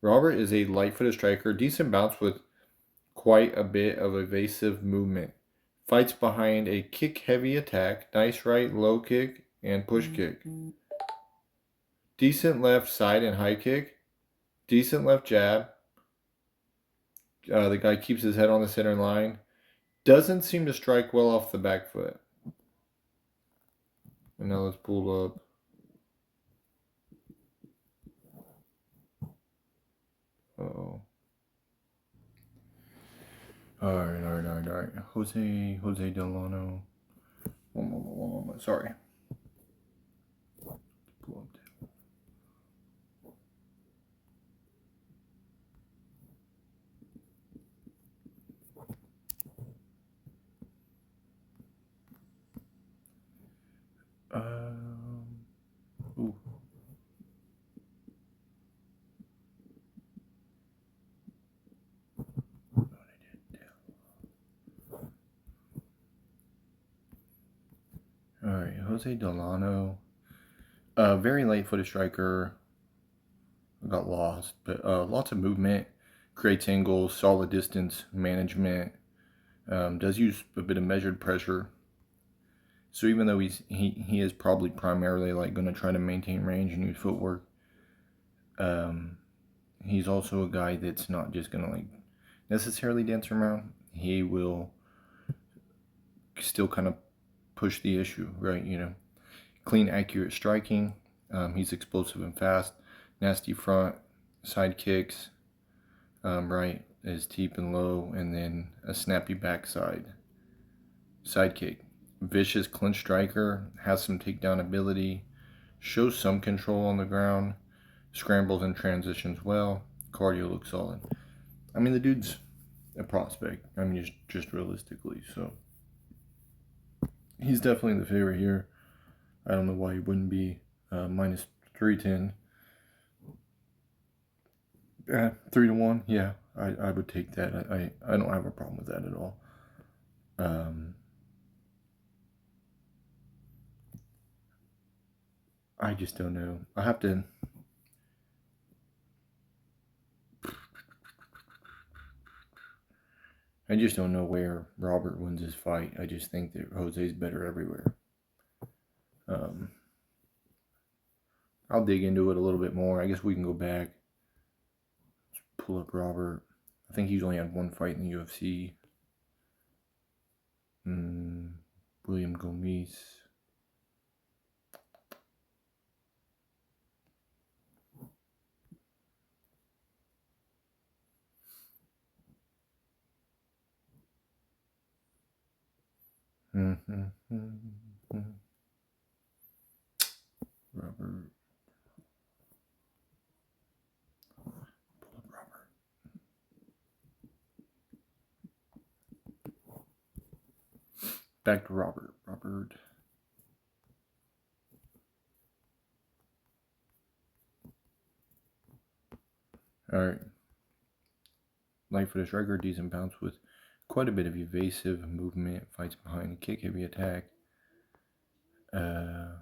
Robert is a light-footed striker, decent bounce with quite a bit of evasive movement. Fights behind a kick-heavy attack, nice right, low kick, and push kick. Decent left side and high kick. Decent left jab. The guy keeps his head on the center line. Doesn't seem to strike well off the back foot. And now let's pull up All right. Jose Delano. One moment. Sorry. Pull up ooh. All right, Jose Delano. Very light-footed striker. Got lost, but lots of movement, creates angles, solid distance management. Does use a bit of measured pressure. So even though he is probably primarily like going to try to maintain range and use footwork, he's also a guy that's not just going to like necessarily dance around. He will still kind of push the issue, right? You know, clean, accurate striking. He's explosive and fast. Nasty front, side kicks, right, is deep and low, and then a snappy backside. Side kick. Vicious clinch striker, has some takedown ability, shows some control on the ground, scrambles and transitions well, cardio looks solid. I mean, the dude's a prospect. I mean, just realistically, so he's definitely the favorite here. I don't know why he wouldn't be minus 310. 3-1. Yeah, I would take that. I don't have a problem with that at all. I just don't know. I have to. I just don't know where Robert wins his fight. I just think that Jose's better everywhere. I'll dig into it a little bit more. I guess we can go back. Let's pull up Robert. I think he's only had one fight in the UFC. William Gomis. Robert. Pull up Robert. Back to Robert. Alright. Light for the striker, decent bounce with quite a bit of evasive movement, fights behind the kick, heavy attack. Yeah.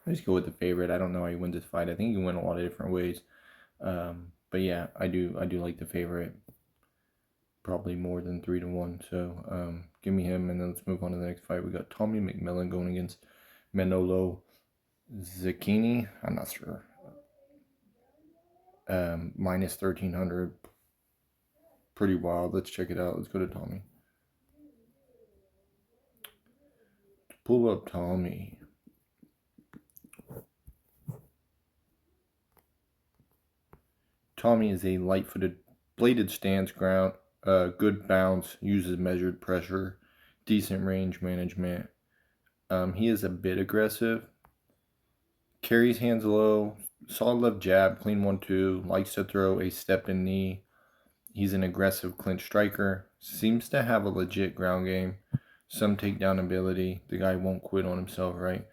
I just go with the favorite. I don't know how he wins this fight. I think he can win a lot of different ways. But yeah, I do like the favorite. Probably more than 3-1. So give me him, and then let's move on to the next fight. We got Tommy McMillen going against Manolo Zecchini. I'm not sure. Minus 1,300. Pretty wild. Let's check it out. Let's go to Tommy. Pull up Tommy. Tommy is a light-footed, bladed stance ground, good bounce, uses measured pressure, decent range management. He is a bit aggressive, carries hands low, solid left jab, clean 1-2, likes to throw a step-in knee. He's an aggressive clinch striker, seems to have a legit ground game, some takedown ability. The guy won't quit on himself, right?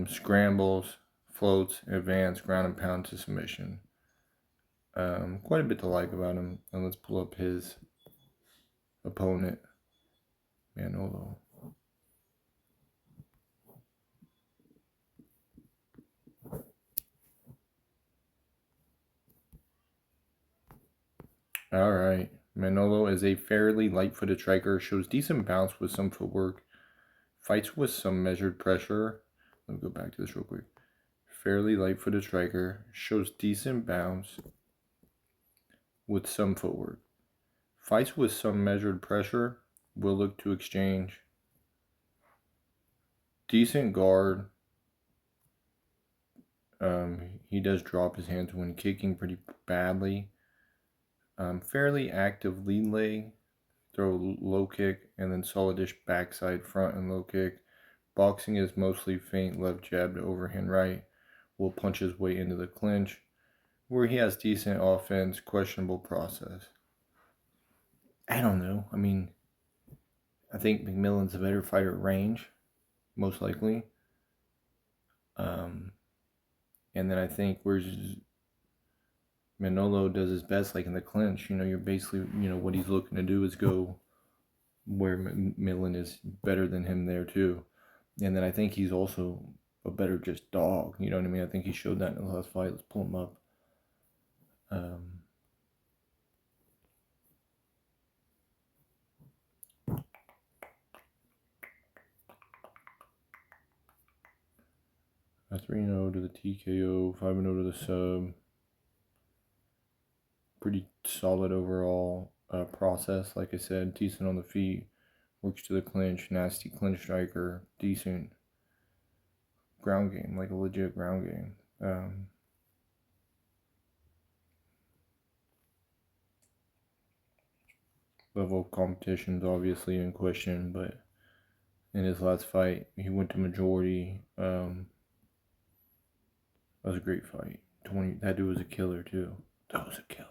Scrambles, floats, advance, ground and pound to submission. Quite a bit to like about him. And let's pull up his opponent, Manolo. All right. Manolo is a fairly light-footed striker, shows decent bounce with some footwork, fights with some measured pressure. Let me go back to this real quick. Fairly light-footed striker, shows decent bounce with some footwork, Fights with some measured pressure. Will look to exchange. Decent guard. He does drop his hands when kicking pretty badly. Fairly active lead leg. Throw low kick and then solidish backside front and low kick. Boxing is mostly feint left jab to overhand right. Will punch his way into the clinch. Where he has decent offense, questionable process. I don't know. I mean, I think McMillen's a better fighter at range, most likely. And then I think where's Manolo does his best, like in the clinch, you're basically, what he's looking to do is go where McMillen is better than him there too. And then I think he's also a better just dog, you know what I mean? I think he showed that in the last fight. Let's pull him up. A 3-0 to the TKO, 5-0 to the sub. Pretty solid overall process. Like I said, decent on the feet, works to the clinch, nasty clinch striker, decent ground game, like a legit ground game. Level of competition is obviously in question, but in his last fight, he went to majority. That was a great fight. That dude was a killer too. That was a killer.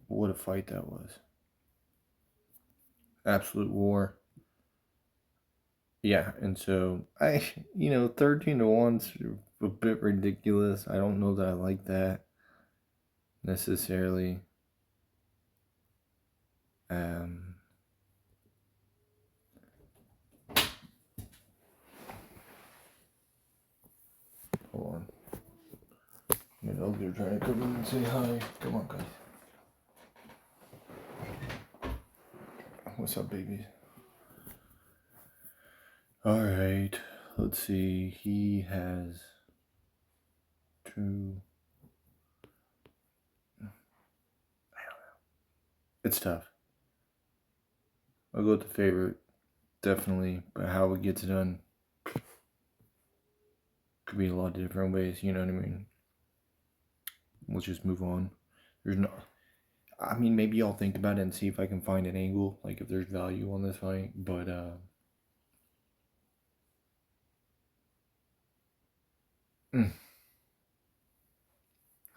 What a fight that was. Absolute war. Yeah, and so 13-1's a bit ridiculous. I don't know that I like that necessarily. Hold on. They're trying to come in and say hi. Come on, guys. What's up, babies? Alright, let's see. He has 2. I don't know. It's tough. I'll go with the favorite, definitely. But how it gets done could be a lot of different ways, you know what I mean? Let's just move on. Maybe I'll think about it and see if I can find an angle, like if there's value on this fight, but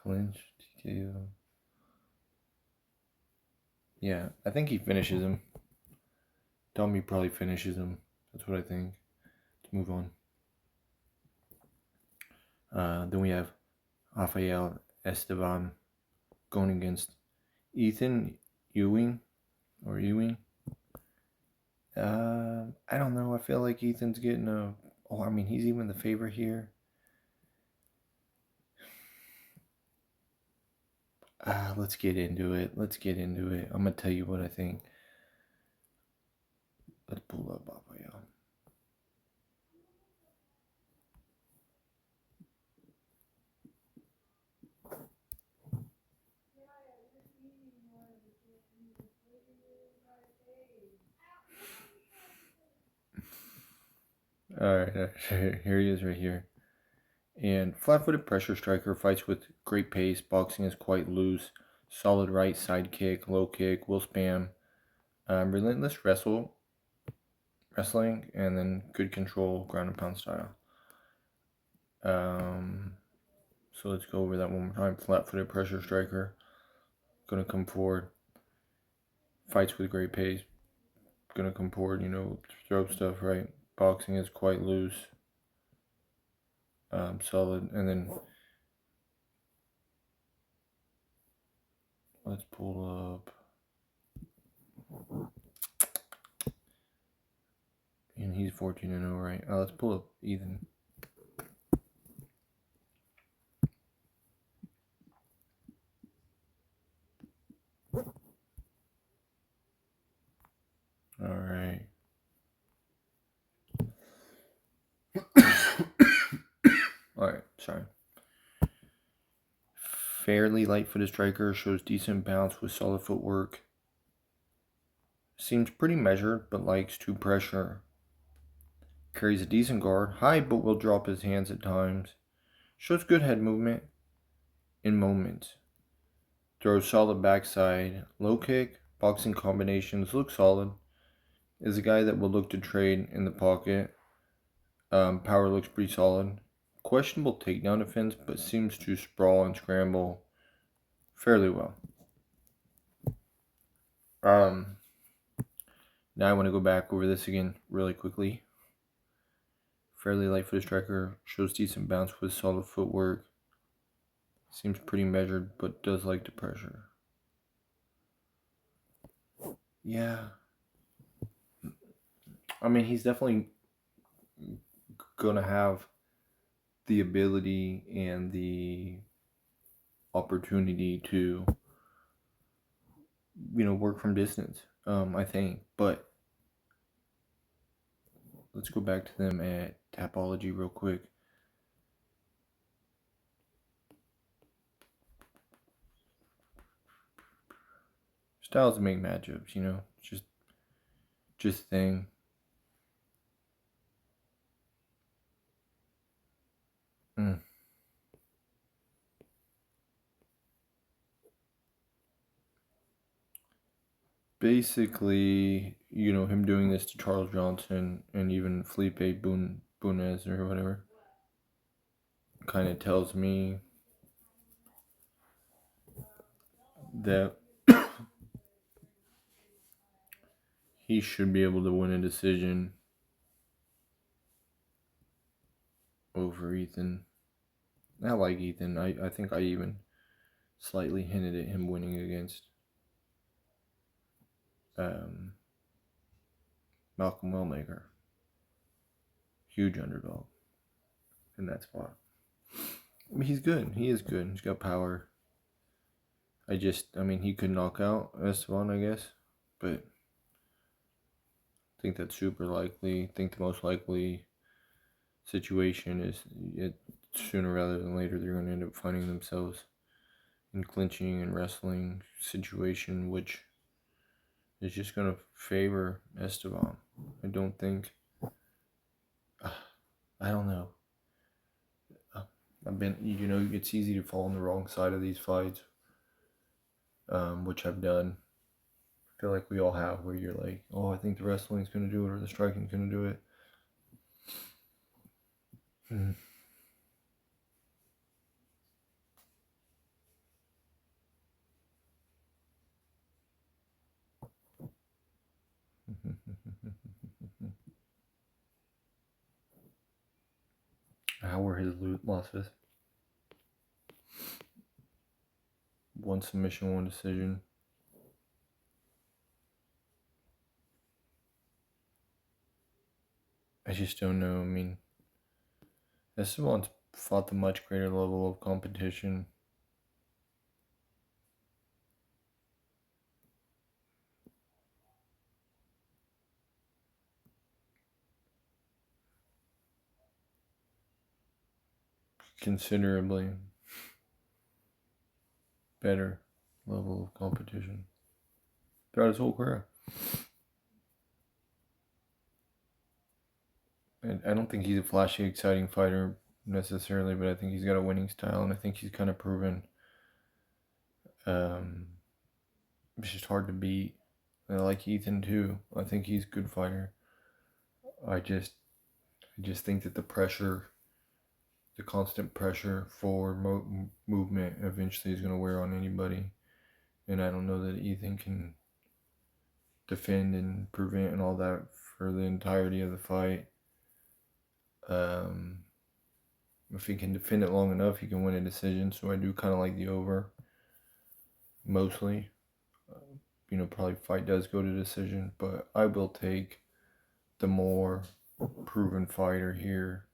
clinch, TKO. Yeah, I think he finishes him. Tommy probably finishes him. That's what I think. Let's move on. Then we have Rafael, Estevam going against Ethyn, Ewing. I don't know. I feel like Ethyn's getting he's even the favorite here. Let's get into it. I'm going to tell you what I think. Let's pull up Rafael. Alright, here he is right here. And flat-footed pressure striker, fights with great pace. Boxing is quite loose. Solid right side kick, low kick, will spam. Relentless wrestling, and then good control, ground and pound style. So let's go over that one more time. Flat-footed pressure striker, gonna come forward. Fights with great pace, gonna come forward. Throw stuff right. Boxing is quite loose. Solid, and then let's pull up. And he's 14-0, right? Let's pull up Ethyn. All right. All right, sorry. Fairly light-footed striker, shows decent bounce with solid footwork. Seems pretty measured, but likes to pressure. Carries a decent guard, high but will drop his hands at times. Shows good head movement in moments. Throws solid backside, low kick, boxing combinations, looks solid. Is a guy that will look to trade in the pocket. Power looks pretty solid. Questionable takedown defense, but seems to sprawl and scramble fairly well. Now I want to go back over this again really quickly. Fairly light footed striker, shows decent bounce with solid footwork. Seems pretty measured, but does like to pressure. Yeah. I mean, he's definitely gonna have the ability and the opportunity to, work from distance, I think. But let's go back to them at Tapology real quick. Styles make matchups, just thing. Basically, him doing this to Charles Johnson and even Felipe Bunez or whatever kind of tells me that he should be able to win a decision over Ethyn. I like Ethyn. I think I even slightly hinted at him winning against Malcolm Wellmaker. Huge underdog in that spot. I mean, he's good. He is good. He's got power. He could knock out Estevam, I guess. But I think that's super likely. I think the most likely situation is sooner rather than later they're going to end up finding themselves in clinching and wrestling situation, which is just going to favor Estevam. I don't think... I don't know. It's easy to fall on the wrong side of these fights, which I've done. I feel like we all have, where you're like, oh, I think the wrestling's going to do it or the striking's going to do it. How were his losses? 1 submission, 1 decision. I just don't know. I mean, Estevan's fought the much greater level of competition. Considerably better level of competition throughout his whole career. And I don't think he's a flashy, exciting fighter necessarily, but I think he's got a winning style, and I think he's kind of proven it's just hard to beat. I like Ethyn too. I think he's a good fighter. I just think that the pressure, the constant pressure for movement eventually is going to wear on anybody. And I don't know that Ethyn can defend and prevent and all that for the entirety of the fight. If he can defend it long enough, he can win a decision. So I do kind of like the over, mostly. Probably fight does go to decision, but I will take the more proven fighter here,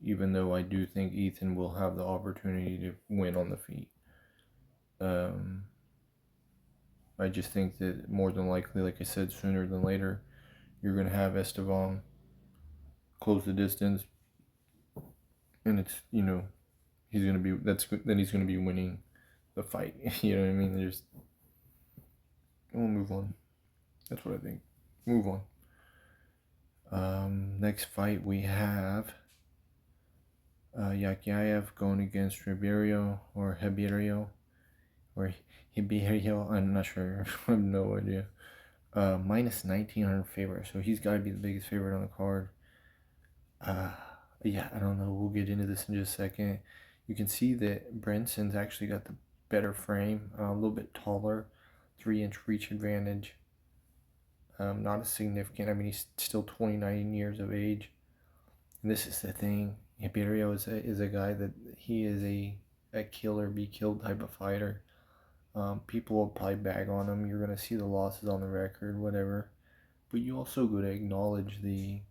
even though I do think Ethyn will have the opportunity to win on the feet. I just think that more than likely, like I said, sooner than later, you're going to have Estevam close the distance, and it's, he's going to be, then he's going to be winning the fight. You know what I mean? We'll move on. That's what I think. Move on. Next fight we have Yakhyaev going against Ribeiro or Ribeiro. I'm not sure. I have no idea. Minus 1,900 favorite, so he's got to be the biggest favorite on the card. Yeah, I don't know. We'll get into this in just a second. You can see that Brendson's actually got the better frame, a little bit taller, 3-inch reach advantage. Not as significant. I mean, he's still 29 years of age. And this is the thing. Ribeiro is a guy that he is a kill or be killed type of fighter. People will probably bag on him. You're going to see the losses on the record, whatever. But you also got to acknowledge the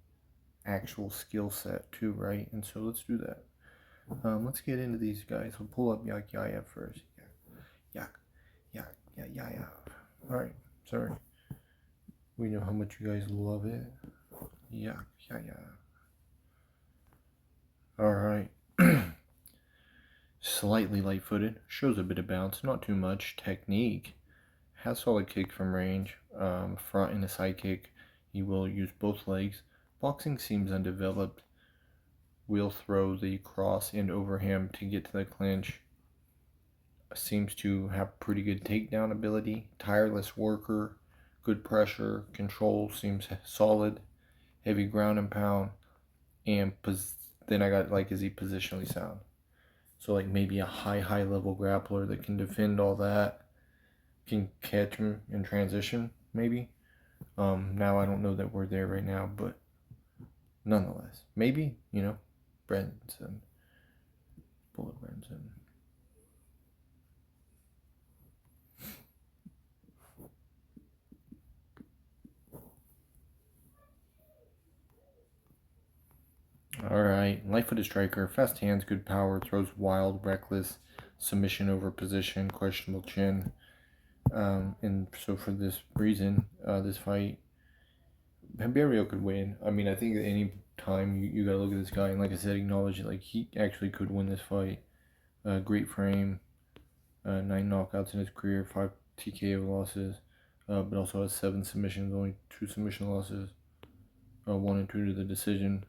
actual skill set too, right? And so let's do that. Let's get into these guys. We'll pull up Yakhyaev first. Yeah. All right. Sorry. We know how much you guys love it. Yeah. All right. Slightly light-footed. Shows a bit of bounce. Not too much. Technique. Has solid kick from range. Front and a side kick. He will use both legs. Boxing seems undeveloped. Will throw the cross and overhand to get to the clinch. Seems to have pretty good takedown ability. Tireless worker. Good pressure. Control seems solid. Heavy ground and pound. And then I got, like, is he positionally sound? So, like, maybe a high level grappler that can defend all that. Can catch him in transition, maybe. Now I don't know that we're there right now, but nonetheless, maybe, Brendson. Bullet Brendson. Alright, light-footed striker, fast hands, good power, throws wild, reckless, submission over position, questionable chin. And so for this reason, this fight, Ribeiro could win. I mean, I think at any time you gotta look at this guy and, like I said, acknowledge it. Like, he actually could win this fight. Great frame, 9 knockouts in his career, 5 TKO losses, but also has 7 submissions, only 2 submission losses, 1 and 2 to the decision.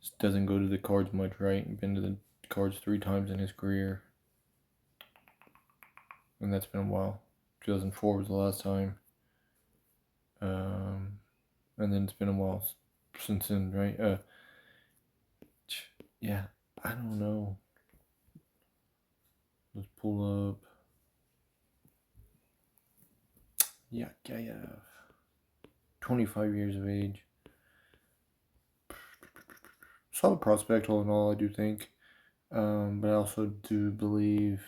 Just doesn't go to the cards much, right? Been to the cards 3 times in his career, and that's been a while. 2004 was the last time. And then it's been a while since then, right? Yeah, I don't know. Let's pull up. Yakhyaev. 25 years of age. Solid prospect, all in all, I do think. But I also do believe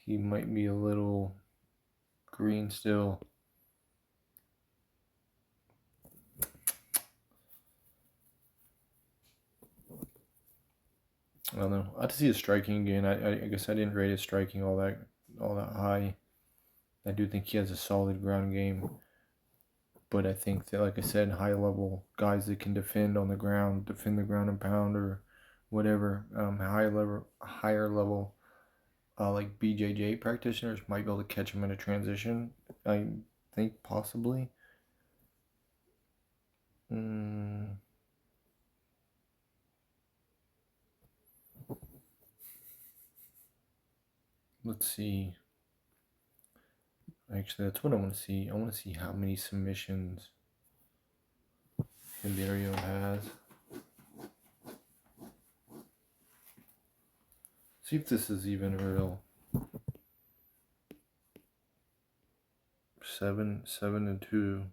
he might be a little green still. I don't know. I have to see his striking again. I guess I didn't rate his striking all that high. I do think he has a solid ground game. But I think that, like I said, high level guys that can defend on the ground, defend the ground and pound or whatever, higher level, like BJJ practitioners might be able to catch him in a transition. I think possibly. Let's see. Actually, that's what I want to see. I want to see how many submissions Ribeiro has. See if this is even real. 7-2.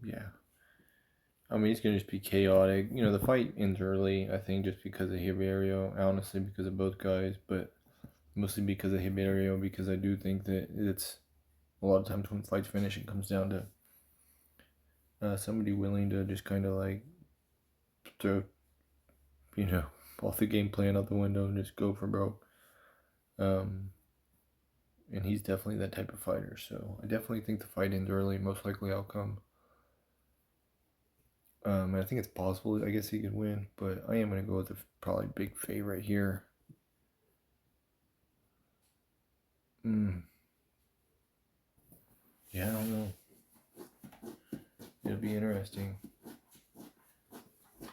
Yeah. I mean, it's going to just be chaotic. The fight ends early, I think, just because of Ribeiro. Honestly, because of both guys, but mostly because of Ribeiro, because I do think that it's a lot of times when fights finish, it comes down to somebody willing to just kind of like throw, off the game plan out the window and just go for broke. And he's definitely that type of fighter. So I definitely think the fight ends early, most likely outcome. I think it's possible. I guess he could win, but I am going to go with the probably big favorite here. Yeah, I don't know. It'll be interesting.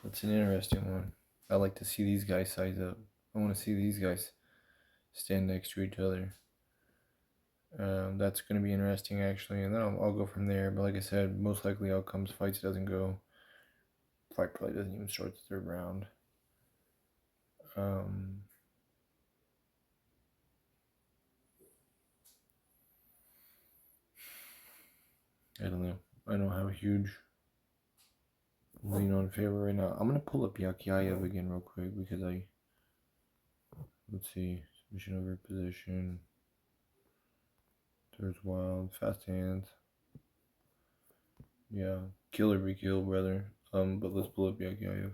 It's an interesting one. I like to see these guys size up. I want to see these guys stand next to each other. That's going to be interesting, actually, and then I'll go from there. But like I said, most likely outcomes fights doesn't go. Fight probably doesn't even start the third round. I don't know. I don't have a huge lean on favor right now. I'm gonna pull up Yakhyaev again real quick because let's see, submission over position. There's wild, fast hands. Yeah, kill or be killed, brother. But let's pull up Yakhyaev.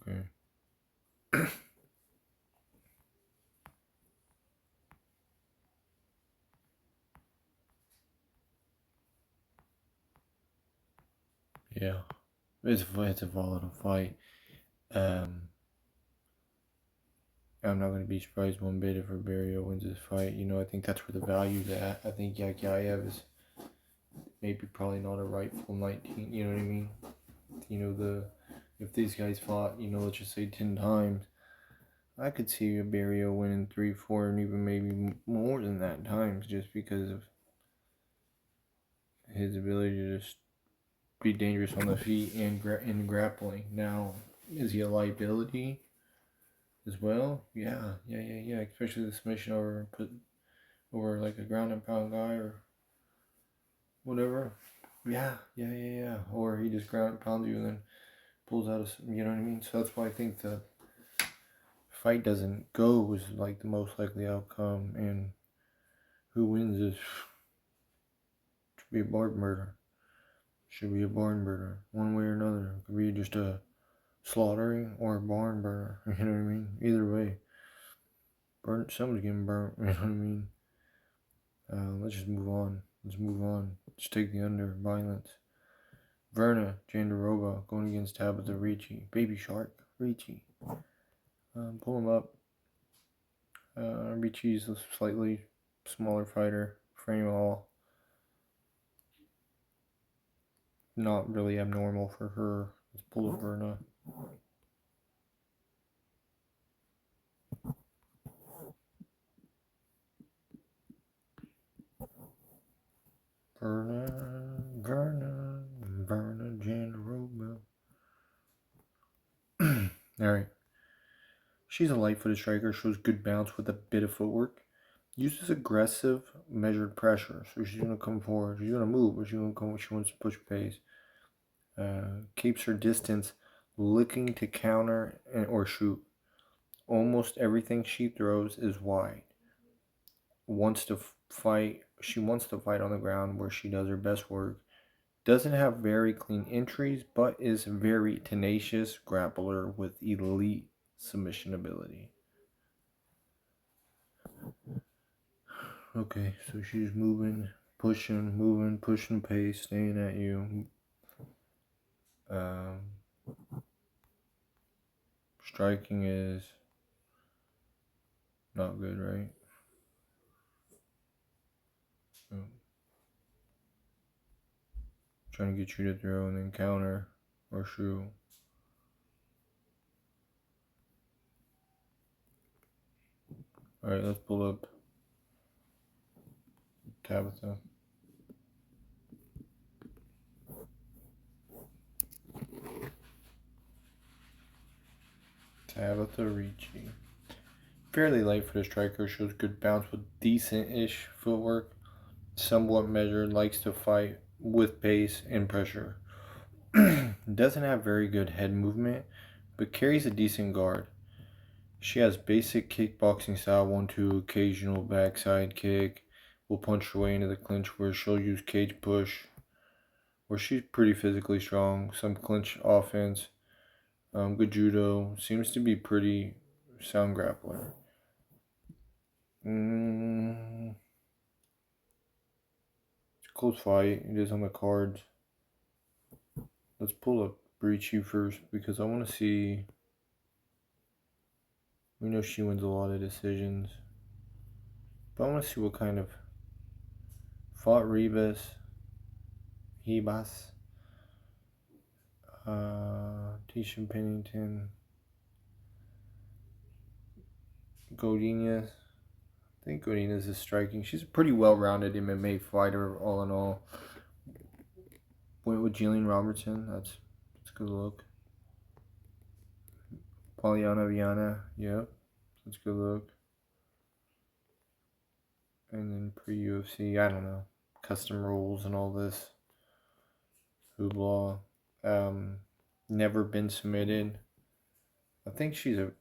Okay. Yeah, it's a volatile fight. I'm not going to be surprised one bit if Ribeiro wins this fight. You know, I think that's where the value's at. I think Yakhyaev is maybe probably not a rightful 19. You know what I mean? You know, if these guys fought, you know, let's just say 10 times, I could see Ribeiro winning 3, 4, and even maybe more than that times just because of his ability to just be dangerous on the feet and in grappling. Now, is he a liability as well? Yeah. Especially the submission over like a ground and pound guy or whatever. Yeah. Or he just ground and pounds you and then pulls out you know what I mean? So that's why I think the fight doesn't go is like the most likely outcome, and who wins is should be a barn burner. Should be a barn burner, one way or another. It could be just a slaughtering or a barn burner. You know what I mean? Either way, someone's getting burnt. You know what I mean? Let's just move on. Just take the under. Violence. Virna, Jandiroba going against Tabatha, Ricci. Baby Shark, Ricci. Pull him up. Ricci's a slightly smaller fighter. Frame all. Not really abnormal for her. Let's pull up Virna. Virna, Jandiroba. Alright. She's a light-footed striker, shows good bounce with a bit of footwork. Uses aggressive, measured pressure. So she's going to come forward. She's going to move, but she's going to come when she wants to push pace. Keeps her distance, looking to counter or shoot. Almost everything she throws is wide. She wants to fight on the ground where she does her best work. Doesn't have very clean entries, but is very tenacious grappler with elite submission ability. Okay, so she's moving, pushing pace, staying at you. Striking is not good, right? Trying to get you to throw and then counter or shoot. Alright, let's pull up Tabatha. Ricci. Fairly light for the striker, shows good bounce with decent-ish footwork. Somewhat measured, likes to fight with pace and pressure. Doesn't have very good head movement, but carries a decent guard. She has basic kickboxing style, 1-2, occasional backside kick. Will punch her way into the clinch where she'll use cage push. where she's pretty physically strong, some clinch offense, good judo, seems to be pretty sound grappler. It's a close fight. It is on the cards. Let's pull up Ricci first because I want to see. We know she wins a lot of decisions, but I want to see what kind of fought Hebas, Tisha Pennington, Godinez. I think Godinez is striking. She's a pretty well-rounded MMA fighter, all in all. Went with Jillian Robertson. That's a good look. Polyana Viana. Yep. That's a good look. And then pre-UFC, I don't know. Custom rules and all this. Hoopla. Never been submitted. I think she's a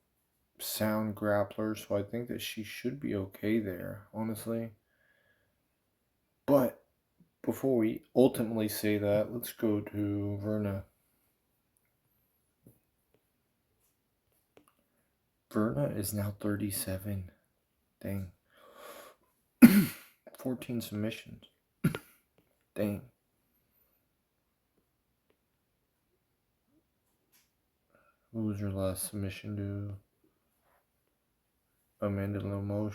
sound grappler, so I think that she should be okay there, honestly. But before we ultimately say that, let's go to Virna. Virna is now 37. Dang. 14 submissions. Dang. Who was her last submission to? Amanda Lamoche.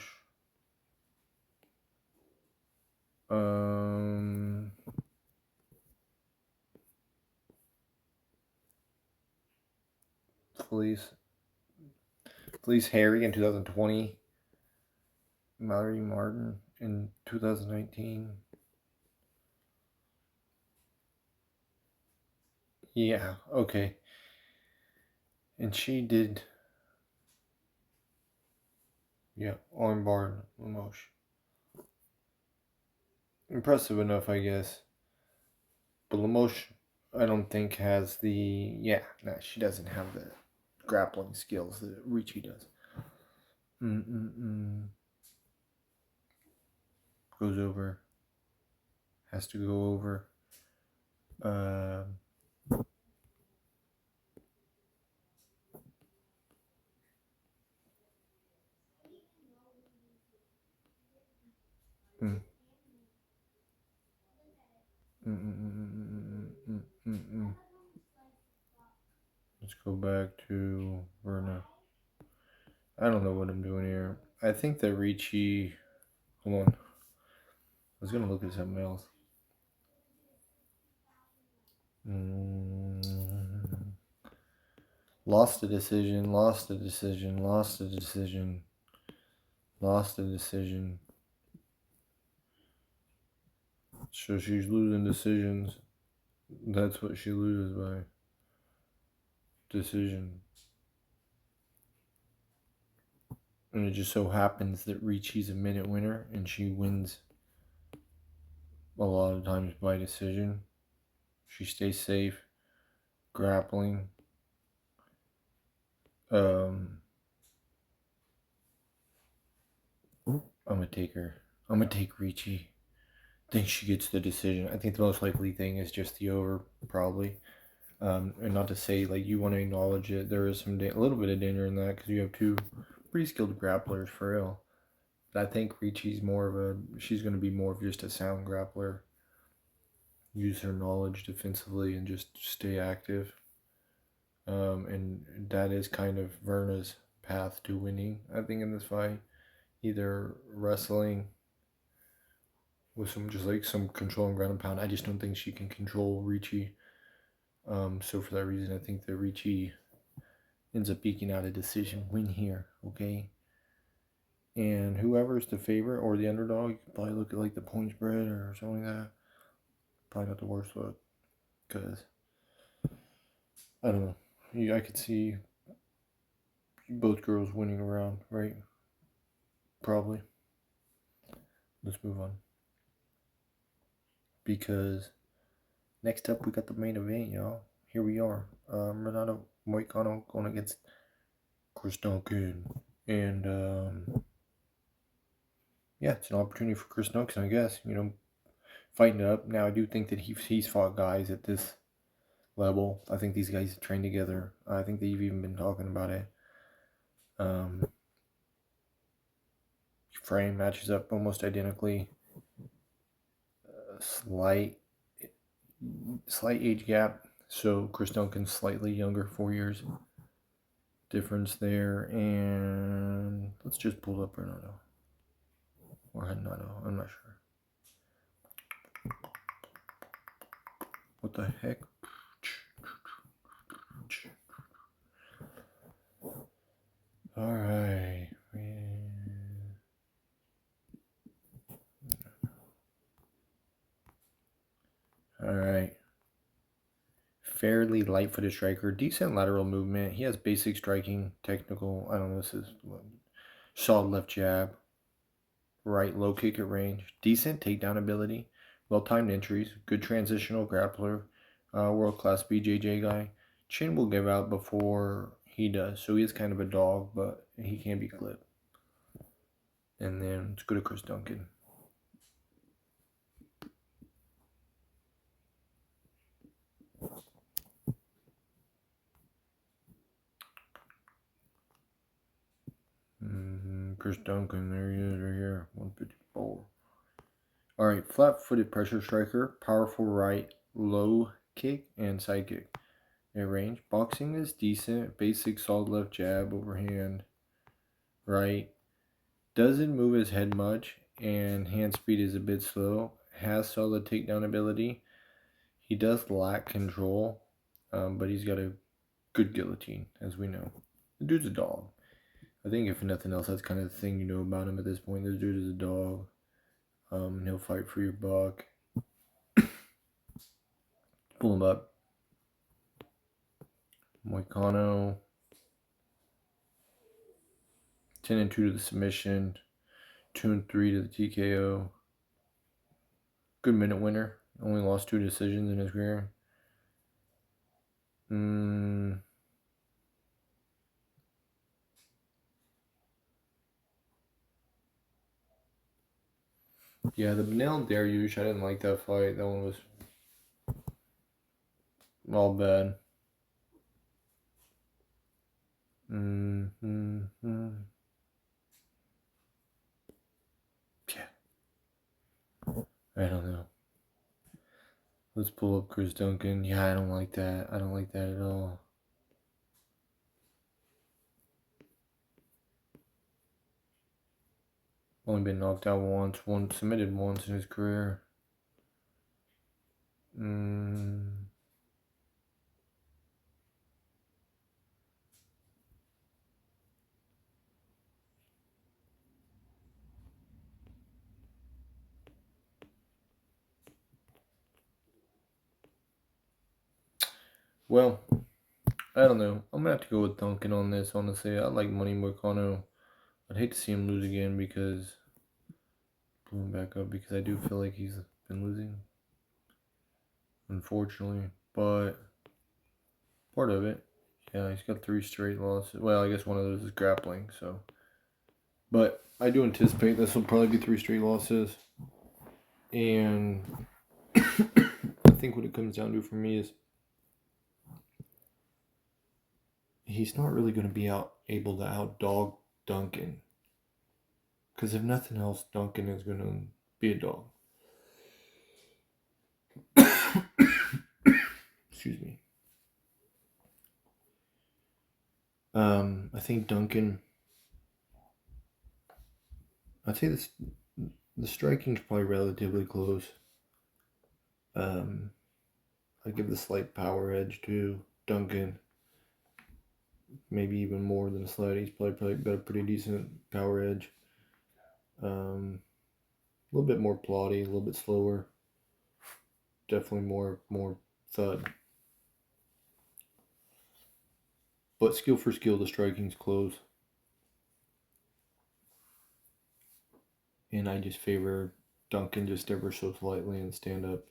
Felice Harry in 2020. Mallory Martin in 2019. Yeah, okay. And she did, yeah, armbar Lamoche. Impressive enough, I guess. But Lamoche, I don't think has the, she doesn't have the grappling skills that Ricci does. Goes over. Has to go over. Let's go back to Virna. I don't know what I'm doing here. I think that Ricci. Hold on. I was gonna look at something else. Lost a decision. So she's losing decisions. That's what she loses by. Decision. And it just so happens that Ricci's a minute winner and she wins a lot of times by decision. She stays safe, grappling. I'm gonna take her. I'm gonna take Ricci. I think she gets the decision. I think the most likely thing is just the over, probably. And not to say like you want to acknowledge it. There is a little bit of danger in that because you have two pretty skilled grapplers for real. But I think Ricci's she's going to be more of just a sound grappler. Use her knowledge defensively and just stay active. And that is kind of Virna's path to winning, I think, in this fight. Either wrestling with some control and ground and pound. I just don't think she can control Ricci. So for that reason, I think that Ricci ends up eking out a decision win here, okay? And whoever's the favorite or the underdog, you can probably look at like the point spread or something like that. Probably not the worst look, because I don't know. I could see both girls winning around, right? Probably. Let's move on. Because next up, we got the main event, y'all. Here we are. Renato Moicano going against Duncan. And, it's an opportunity for Duncan, I guess. fighting up. Now, I do think that he's fought guys at this level. I think these guys train together. I think they've even been talking about it. Frame matches up almost identically. Slight age gap. So Chris Duncan's slightly younger, 4 years difference there. And let's just pull up Renato. Or Renato, I'm not sure. What the heck? Alright. Alright. Fairly light-footed striker. Decent lateral movement. He has basic striking, technical. I don't know, this is solid left jab. Right low kick at range. Decent takedown ability. Well-timed entries. Good transitional grappler. World-class BJJ guy. Chin will give out before he does. So he is kind of a dog, but he can be clipped. And then let's go to Chris Duncan. Chris Duncan, there he is right here. 154. Alright, flat-footed pressure striker. Powerful right low kick and side kick at range. Boxing is decent. Basic solid left jab, overhand, right. Doesn't move his head much, and hand speed is a bit slow. Has solid takedown ability. He does lack control, but he's got a good guillotine, as we know. The dude's a dog. I think if nothing else, that's kind of the thing you know about him at this point. This dude is a dog. He'll fight for your buck. Pull him up. Moicano. 10-2 to the submission. 2-3 to the TKO. Good minute winner. Only lost 2 decisions in his career. Yeah, the Benel Dariush, I didn't like that fight. That one was all bad. Yeah. I don't know. Let's pull up Chris Duncan. Yeah, I don't like that. I don't like that at all. Only been knocked out once. Submitted once in his career. Well, I don't know. I'm gonna have to go with Duncan on this, honestly. I like Money Moicano. I'd hate to see him lose again because pull him back up because I do feel like he's been losing. Unfortunately. But part of it. Yeah, he's got 3 straight losses. Well, I guess one of those is grappling, so. But I do anticipate this will probably be 3 straight losses. And I think what it comes down to for me is he's not really going to be able to outdog Duncan. Because if nothing else, Duncan is going to be a dog. Excuse me. I think Duncan, I'd say the striking's probably relatively close. I'd give the slight power edge to Duncan. Maybe even more than a slight. He's probably got a pretty decent power edge. A little bit more plotty, a little bit slower. Definitely more thud. But skill for skill, the striking's close. And I just favor Duncan just ever so slightly and stand up.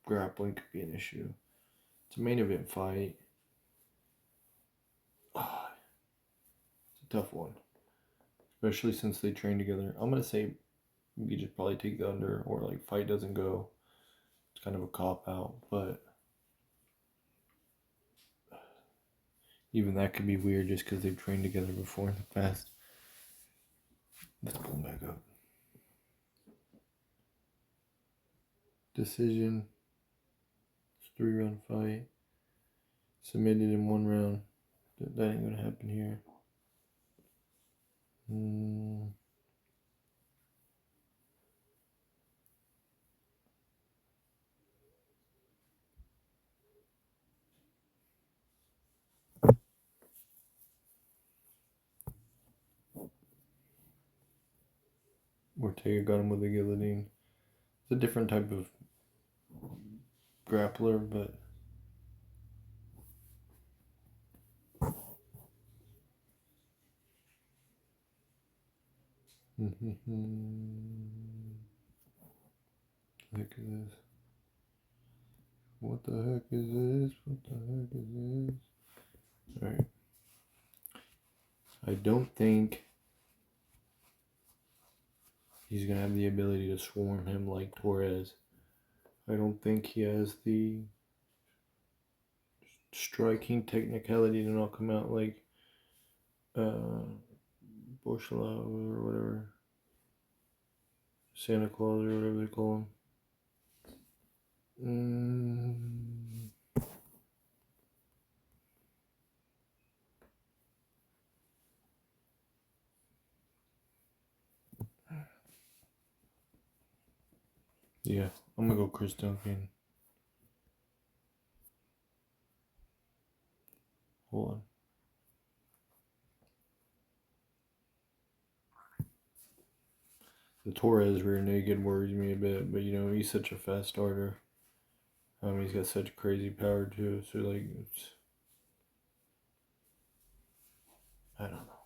Grappling could be an issue. It's a main event fight. It's a tough one. especially since they train together. I'm gonna say you just probably take the under, or like fight doesn't go. It's kind of a cop out, but even that could be weird just because they've trained together before in the past. Let's pull back up. Decision. It's a 3-round fight. Submitted in 1 round. That ain't gonna happen here. Ortega got him with a guillotine. It's a different type of grappler, but What the heck is this? What the heck is this? Alright. I don't think he's going to have the ability to swarm him like Torres. I don't think he has the striking technicality to knock him out like Ruchala or whatever. Santa Claus or whatever they call him. Yeah, I'm gonna go Chris Duncan. Hold on. The Torres rear naked worries me a bit, but you know, he's such a fast starter. He's got such crazy power too, so like, I don't know.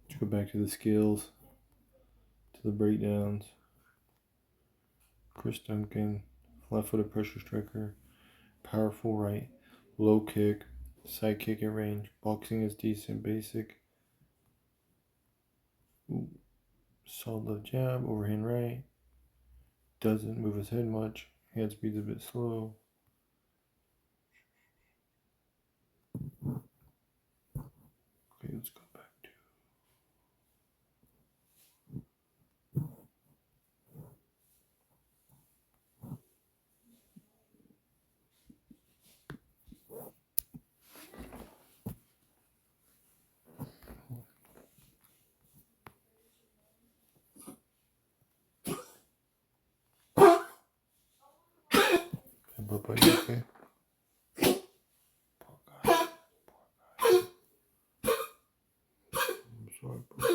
Let's go back to the skills, to the breakdowns. Chris Duncan, flat-footed pressure striker, powerful right, low kick, side kick at range, boxing is decent, basic. Solid jab, overhand right, doesn't move his head much, hand speed's a bit slow. Okay, let's go back to okay. Poor guy. I'm sorry, bro.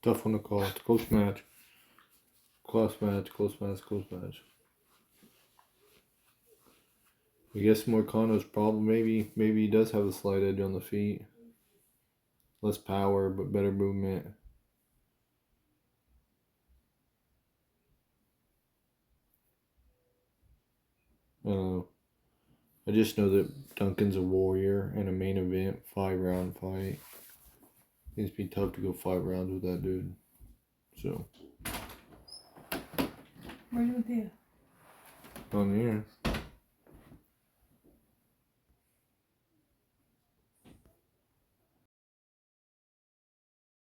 Tough one to call. It's a close match. Close match. I guess Moicano's problem, maybe he does have a slight edge on the feet. Less power, but better movement. I don't know. I just know that Duncan's a warrior in a main event 5-round fight. It's be tough to go 5 rounds with that dude. So. Where's Mateo? On the air.